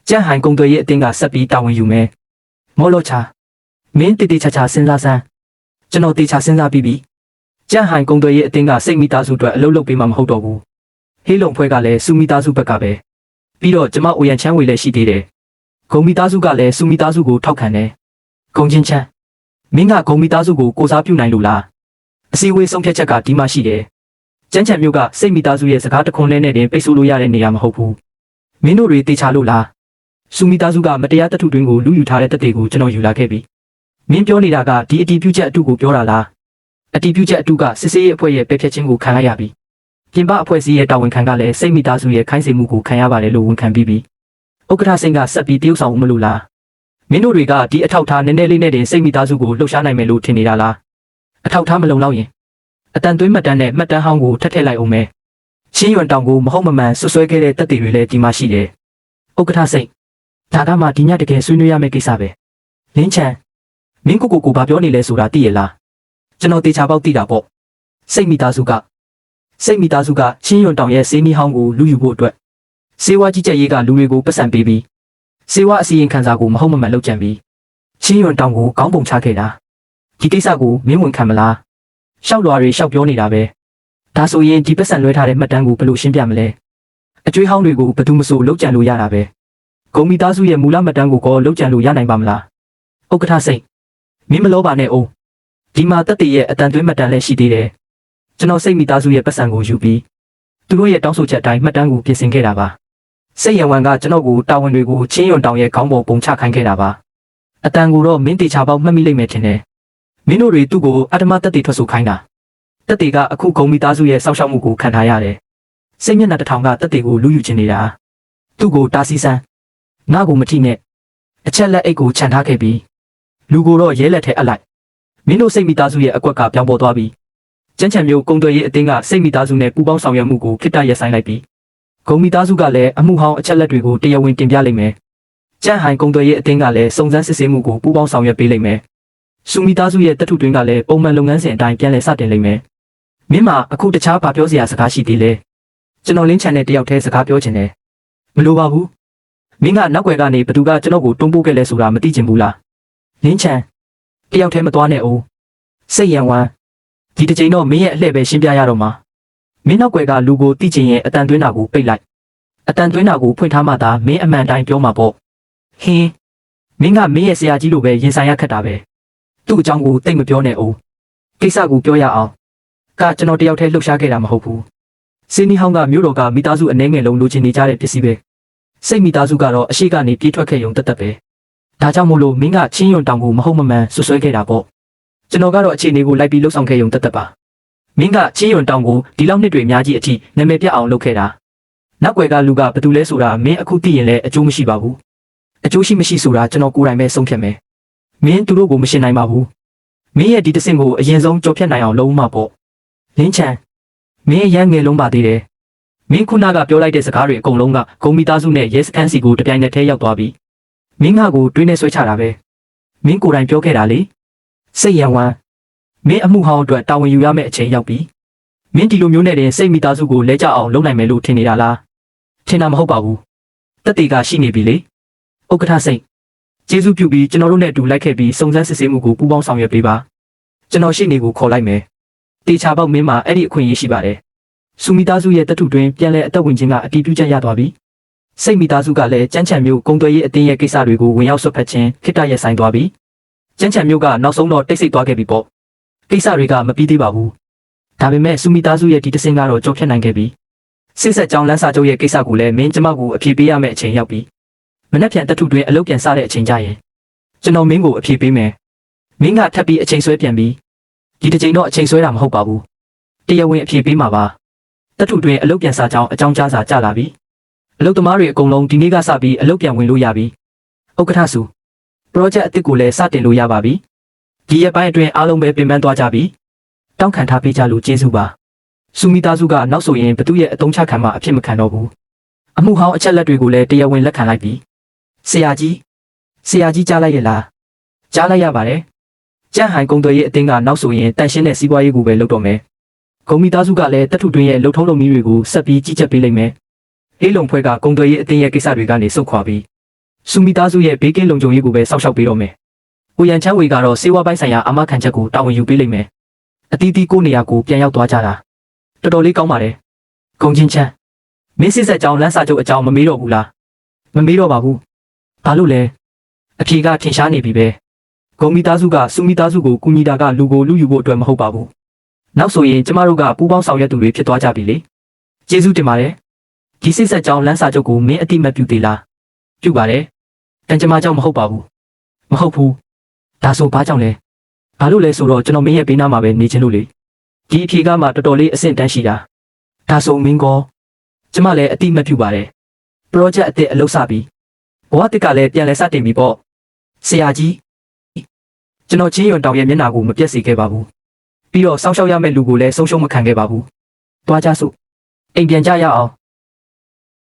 ကြံ့ဟိုင်ကုံသွေးရဲ့အတင်းကဆက်ပြီးတာဝန်ယူမယ်မောလောချာမင်းတေတေချာချာစဉ်းစားစမ်းကျွန်တော်တေချာစဉ်းစားပြီးပြီကြံ့ဟိုင်ကုံသွေးရဲ့အတင်းကစိတ်မိသားစုအတွက်အလုပ်လုပ်ပေးမှာမဟုတ်တော့ဘူးဟေးလုံဖွဲကလည်းစူမိသားစုဘက်ကပဲပြီးတော့ကျမအိုရန်ချမ်းဝေလည်းရှိသေးတယ်ဂုံမိသားစုကလည်းစူမိသားစုကိုထောက်ခံတယ်ဂုံချင်းချမ်းမင်းကဂုံမိသားစုကိုကိုစားပြုနိုင်လို့လားအစည်းအဝေးဆုံးဖြတ်ချက်ကဒီမှာရှိတယ်ကျန်းချံမျိုးကစိတ်မိသားစုရဲ့စကားတခွန်းလဲနဲ့တင်ပိတ်ဆို့လို့ရတဲ့နေရာမဟုတ်ဘူးမင်းတို့တွေတေချာလို့လားစူမိသားစုကမတရားတထုတွင်းကိုလူယူထားတဲ့တက်တွေကိုကျွန်တော်ယူလာခဲ့ပြီမင်းပြောနေတာကဒီအတီးပြုချက်အတုကိုပြောတာလားအတီးပြုချက်အတုကစစ်စေးရဲ့အဖွဲ့ရဲ့ပဲဖြတ်ခြင်းကိုခံရပြီပြင်ပအဖွဲ့အစည်းရဲ့တာဝန်ခံကလည်းစိတ်မိသားစုရဲ့ခိုင်းစေမှုကိုခံရပါတယ်လို့ဝန်ခံပြီးပြီဥက္ကဋ္ဌစိန်ကဆက်ပြီးတရုပ်ဆောင်ဦးမလို့လားမင်းတို့တွေကဒီအထောက်ထားနည်းနည်းလေးနဲ့တင်စိတ်မိသားစုကိုလှုပ်ရှားနိုင်မယ်လို့ထင်နေတာလားအထောက်ထားမလုံလောက်ရင်အတန်သွင်းမှတ်တမ်းနဲ့မှတ်တမ်းဟောင်းကိုထပ်ထည့်လိုက်အောင်မယ်ရှင်းရွံတောင်ကိုမဟုတ်မမှန်ဆွဆွဲခဲ့တဲ့တက်တွေတွေလည်းဒီမှာရှိတယ်ဥက္ကဋ္ဌစိန်ဒါကမှဒီညတကယ်ဆွေးနွေးရမယ့်ကိစ္စပဲလင်းချန်မင်းကိုဘာပြောနေလဲဆိုတာသိရလားကျွန်တော်တေချာပေါက်သိတာပေါ့စိတ်မိသားစုကရှင်းရွံတောင်ရဲ့စေးမီဟောင်းကိုလူယူဖို့အတွက်စေဝါကြီးကြက်ရေးကလူတွေကိုပတ်စံပေးပြီးစေဝါအစီရင်ခံစာကိုမဟုတ်မမှန်လုပ်ကြံပြီးချင်းရွံတောင်ကိုကောင်းပုံချခဲ့တာဒီကိစ္စကိုမင်းဝန်ခံမလားရှောက်လွာတွေရှောက်ပြောနေတာပဲဒါဆိုရင်ဒီပတ်စံလွှဲထားတဲ့မှတ်တမ်းကိုဘယ်လိုရှင်းပြမလဲအကျွေးဟောင်းတွေကိုဘယ်သူမဆိုလုပ်ကြံလို့ရတာပဲဂုံမီသားစုရဲ့မူလမှတ်တမ်းကိုကောလုပ်ကြံလို့ရနိုင်ပါမလားဥက္ကဋ္ဌစိတ်မင်းမလောပါနဲ့အောင်ဒီမှာတက်တည်ရဲ့အတန်သွင်းမှတ်တမ်းလည်းရှိသေးတယ်ကျွန်တော်စိတ်မိသားစုရဲ့ပတ်စံကိုယူပြီးသူတို့ရဲ့တောင်းဆိုချက်အတိုင်းမှတ်တမ်းကိုပြင်ဆင်ခဲ့တာပါစိတ်ရံဝမ်ကကျွန်တော်ကိုတာဝန်တွေကိုချင်းရွံတောင်ရဲ့ခေါင်းပေါ်ပုံချခိုင်းခဲ့တာပါအတန်ကိုတော့မင်းတေချာပေါက်မှတ်မိလိမ့်မယ်ထင်တယ်မင်းတို့တွေသူ့ကိုအတ္တမတက်တေထွက်ဆိုခိုင်းတာတက်တေကအခုဂုံမိသားစုရဲ့စောင့်ရှောက်မှုကိုခံထားရတယ်စိတ်မျက်နှာတစ်ထောင်ကတက်တေကိုလူယူချင်နေတာသူ့ကိုတာစီဆန်းငါ့ကိုမထိနဲ့အချက်လက်အိတ်ကိုခြံထားခဲ့ပြီးလူကိုတော့ရဲလက်ထဲအပ်လိုက်မင်းတို့စိတ်မိသားစုရဲ့အကွက်ကပြောင်းပေါ်သွားပြီးကျန်းချံမျိုးကုံသွေးရဲ့အတင်းကစိတ်မိသားစုနဲ့ပူးပေါင်းဆောင်ရွက်မှုကိုခိတ္တရက်ဆိုင်လိုက်ပြီးဂုံမိသားစုကလည်းအမှုဟောင်းအချက်လက်တွေကိုတရားဝင်တင်ပြလိမ့်မယ်ကျန်းဟိုင်ကုံသွေးရဲ့အတင်းကလည်းစုံစမ်းစစ်ဆေးမှုကိုပူးပေါင်းဆောင်ရွက်ပေးလိမ့်မယ်စူမိသားစုရဲ့တထုတွင်းကလည်းပုံမှန်လုပ်ငန်းစဉ်အတိုင်းပြန်လည်စတင်လိမ့်မယ်မင်းမအခုတခြားဘာပြောစရာစကားရှိသေးလဲကျွန်တော်လင်းချန်တဲ့တယောက်တည်းစကားပြောချင်တယ်မလိုပါဘူးမင်းကနောက်ွယ်ကနေဘသူကကျွန်တော်ကိုတွန်းပို့ခဲ့လဲဆိုတာမသိချင်ဘူးလားလင်းချန်တယောက်တည်းမသွားနဲ့အောင်စိတ်ရံဝမ်းဒီတစ်ချိန်တော့မင်းရဲ့အလှည့်ပဲရှင်းပြရတော့မှာမင်းနောက်ွယ်ကလူကိုတိချင်ရဲ့အတန်သွင်းတာကိုပိတ်လိုက်အတန်သွင်းတာကိုဖွင့်ထားမှသာမင်းအမှန်တိုင်းပြောမှာပေါ့ဟင်းမင်းကမင်းရဲ့ဆရာကြီးလိုပဲရင်ဆိုင်ရခက်တာပဲသူ့အကြောင်းကိုတိတ်မပြောနဲ့အောင်ကိစ္စကိုပြောရအောင်ကကျွန်တော်တယောက်တည်းလှုပ်ရှားခဲ့တာမဟုတ်ဘူးစင်းနီဟောင်းကမြို့တော်ကမိသားစုအနှဲငယ်လုံးလိုချင်နေကြတဲ့ပစ္စည်းပဲစိတ်မိသားစုကတော့အရှိကနေပြေးထွက်ခဲ့ရုံတက်ပဲဒါကြောင့်မို့လို့မင်းကချင်းရွံတောင်ကိုမဟုတ်မမှန်ဆွဆွဲခဲ့တာပေါ့ကျွန်တော်ကတော့အခြေအနေကိုလိုက်ပြီးလှုပ်ဆောင်ခဲ့ရုံတက်ပါမင်းကချင်းရွံတောင်ကိုဒီလောက်နှစ်တွေအများကြီးအထိနာမည်ပြအောင်လုပ်ခဲ့တာနောက်ွယ်ကလူကဘယ်သူလဲဆိုတာမင်းအခုသိရင်လည်းအကျိုးမရှိပါဘူးအကျိုးရှိမရှိဆိုတာကျွန်တော်ကိုယ်တိုင်ပဲဆုံးဖြတ်မယ်မင်းသူတို့ကိုမရှင်းနိုင်ပါဘူးမင်းရဲ့ဒီတဆင့်ကိုအရင်ဆုံးကြော်ဖြတ်နိုင်အောင်လုပ်မှပေါ့လင်းချန်မင်းရမ်းငယ်လုံးပါသေးတယ်မင်းခုနကပြောလိုက်တဲ့စကားတွေအကုန်လုံးကဂုံမီသားစုနဲ့ရဲစခန်းစီကိုတပြိုင်နက်တည်းရောက်သွားပြီမင်းငါကိုတွင်းနဲ့ဆွဲချတာပဲမင်းကိုယ်တိုင်ပြောခဲ့တာလေစိတ်ရံဝမ်း မင်းအမှုဟောင်းအတွက်တာဝန်ယူရမယ့်အချိန်ရောက်ပြီမင်းဒီလိုမျိုးနဲ့တင်စိတ်မိသားစုကိုလဲကျအောင်လုပ်နိုင်မယ်လို့ထင်နေတာလားထင်တာမဟုတ်ပါဘူးတက်တေကရှိနေပြီလေဥက္ကဋ္ဌစိတ်ကျေးဇူးပြုပြီးကျွန်တော်တို့နဲ့အတူလိုက်ခဲ့ပြီးစုံစမ်းစစ်ဆေးမှုကိုပူးပေါင်းဆောင်ရွက်ပေးပါကျွန်တော်ရှိနေကိုခေါ်လိုက်မယ်တေချာပေါက်မင်းမှာအဲ့ဒီအခွင့်အရေးရှိပါတယ်စုမိသားစုရဲ့တပ်ထုတွင်ပြန်လဲအသက်ဝင်ခြင်းကအတည်ပြုချက်ရသွားပြီစိတ်မိသားစုကလည်းကြမ်းချံမျိုးကုံသွဲရေးအတင်းရဲ့ကိစ္စတွေကိုဝင်ရောက်ဆွတ်ဖက်ခြင်းခိတ္တရဲ့ဆိုင်သွားပြီကြမ်းချံမျိုးကနောက်ဆုံးတော့တိတ်ဆိတ်သွားခဲ့ပြီပေါ့ကိစ္စတွေကမပြီးသေးပါဘူးဒါပေမဲ့စုမိသားစုရဲ့ဒီတဆင့်ကတော့ကြော်ဖြတ်နိုင်ခဲ့ပြီစစ်ဆက်ကြောင်းလမ်းစာချုပ်ရဲ့ကိစ္စကိုလည်းမင်းကျမကိုအဖြေပေးရမယ့်အချိန်ရောက်ပြီမနေ့ပြန်တပ်ထုတွင်အလုပ်ပြန်စတဲ့အချိန်ကြရင်ကျွန်တော်မင်းကိုအဖြေပေးမယ်မင်းကထပ်ပြီးအချိန်ဆွဲပြန်ပြီးဒီတစ်ချိန်တော့အချိန်ဆွဲတာမဟုတ်ပါဘူးတရားဝင်အဖြေပေးမှာပါတပ်ထုတွင်အလုပ်ပြန်စကြောင်းအကြောင်းကြားစာကြလာပြီအလုပ်သမားတွေအကုန်လုံးဒီနေ့ကစပြီးအလုပ်ပြန်ဝင်လို့ရပြီဥက္ကဋ္ဌစု project အသစ်ကိုလည်းစတင်လို့ရပါပြီဒီရက်ပိုင်းအတွင်းအားလုံးပဲပြင်ပန်းသွားကြပြီတောင်းခံထားပေးကြလို့ကျေးဇူးပါစုမိသားစုကနောက်ဆိုရင်ဘသူရဲ့အတုံးချခံမှအဖြစ်မခံတော့ဘူးအမှုဟောင်းအချက်လက်တွေကိုလည်းတရားဝင်လက်ခံလိုက်ပြီဆရာကြီးကြားလိုက်ရလားကြားလိုက်ရပါတယ်ကြန့်ဟိုင်ကုံသွေးရဲ့အတင်းကနောက်ဆိုရင်တန်ရှင်းတဲ့စီးပွားရေးကိုပဲလုပ်တော့မယ်ဂုံမိသားစုကလည်းတပ်ထုတွင်းရဲ့လှုပ်ထုံးလုပ်နည်းတွေကိုဆက်ပြီးကြီးကြပ်ပေးလိမ့်မယ်အေးလုံဖွဲ့ကကုံသွေးရဲ့အတင်းရဲ့ကိစ္စတွေကနေစုတ်ခွာပြီးစုမိသားစုရဲ့ဘေးကင်းလုံခြုံရေးကိုပဲစောင့်ရှောက်ပေးတော့မယ်။ဦးရန်ချမ်းဝေကတော့စေဝါပိုင်းဆိုင်ရာအာမခံချက်ကိုတာဝန်ယူပေးလိမ့်မယ်။အတီးတီးကိုနေရာကိုပြန်ရောက်သွားကြတာတော်တော်လေးကောင်းပါတယ်။ဂုံချင်းချမ်းမင်းစစ်ဆက်ကြောင်းလမ်းစာချုပ်အကြောင်းမမေးတော့ဘူးလား။မမေးတော့ပါဘူး။ဘာလို့လဲ။အဖြေကထင်ရှားနေပြီပဲ။ဂုံမိသားစုကစုမိသားစုကိုကူညီတာကလူကိုလူယူဖို့အတွက်မဟုတ်ပါဘူး။နောက်ဆိုရင်ကျမတို့ကပူးပေါင်းဆောင်ရွက်သူတွေဖြစ်သွားကြပြီလေ။ကျေးဇူးတင်ပါတယ်။ဒီစစ်ဆက်ကြောင်းလမ်းစာချုပ်ကိုမင်းအတိမတ်ပြုသေးလား။ပြုပါတယ်။တန်ကြမကြောင့်မဟုတ်ပါဘူးမဟုတ်ဘူးဒါဆိုဘာကြောင့်လဲဘာလို့လဲဆိုတော့ကျွန်တော်မင်းရဲ့ဘေးနားမှာပဲနေချင်လို့လေဒီအဖြေကမှတော်တော်လေးအဆင့်တန်းရှိတာဒါဆိုမင်းကောကျမလည်းအတိမပြုပါတယ် project အသစ်အလုပ်စပြီဘဝတစ်ကလည်းပြန်လဲစတင်ပြီပေါ့ဆရာကြီးကျွန်တော်ချင်းရွန်တောင်ရဲ့မျက်နှာကိုမပြတ်စေခဲ့ပါဘူးပြီးတော့စောင့်ရှောက်ရမယ့်လူကိုလည်းဆုံးရှုံးမခံခဲ့ပါဘူးတွားကြစို့အိမ်ပြန်ကြရအောင်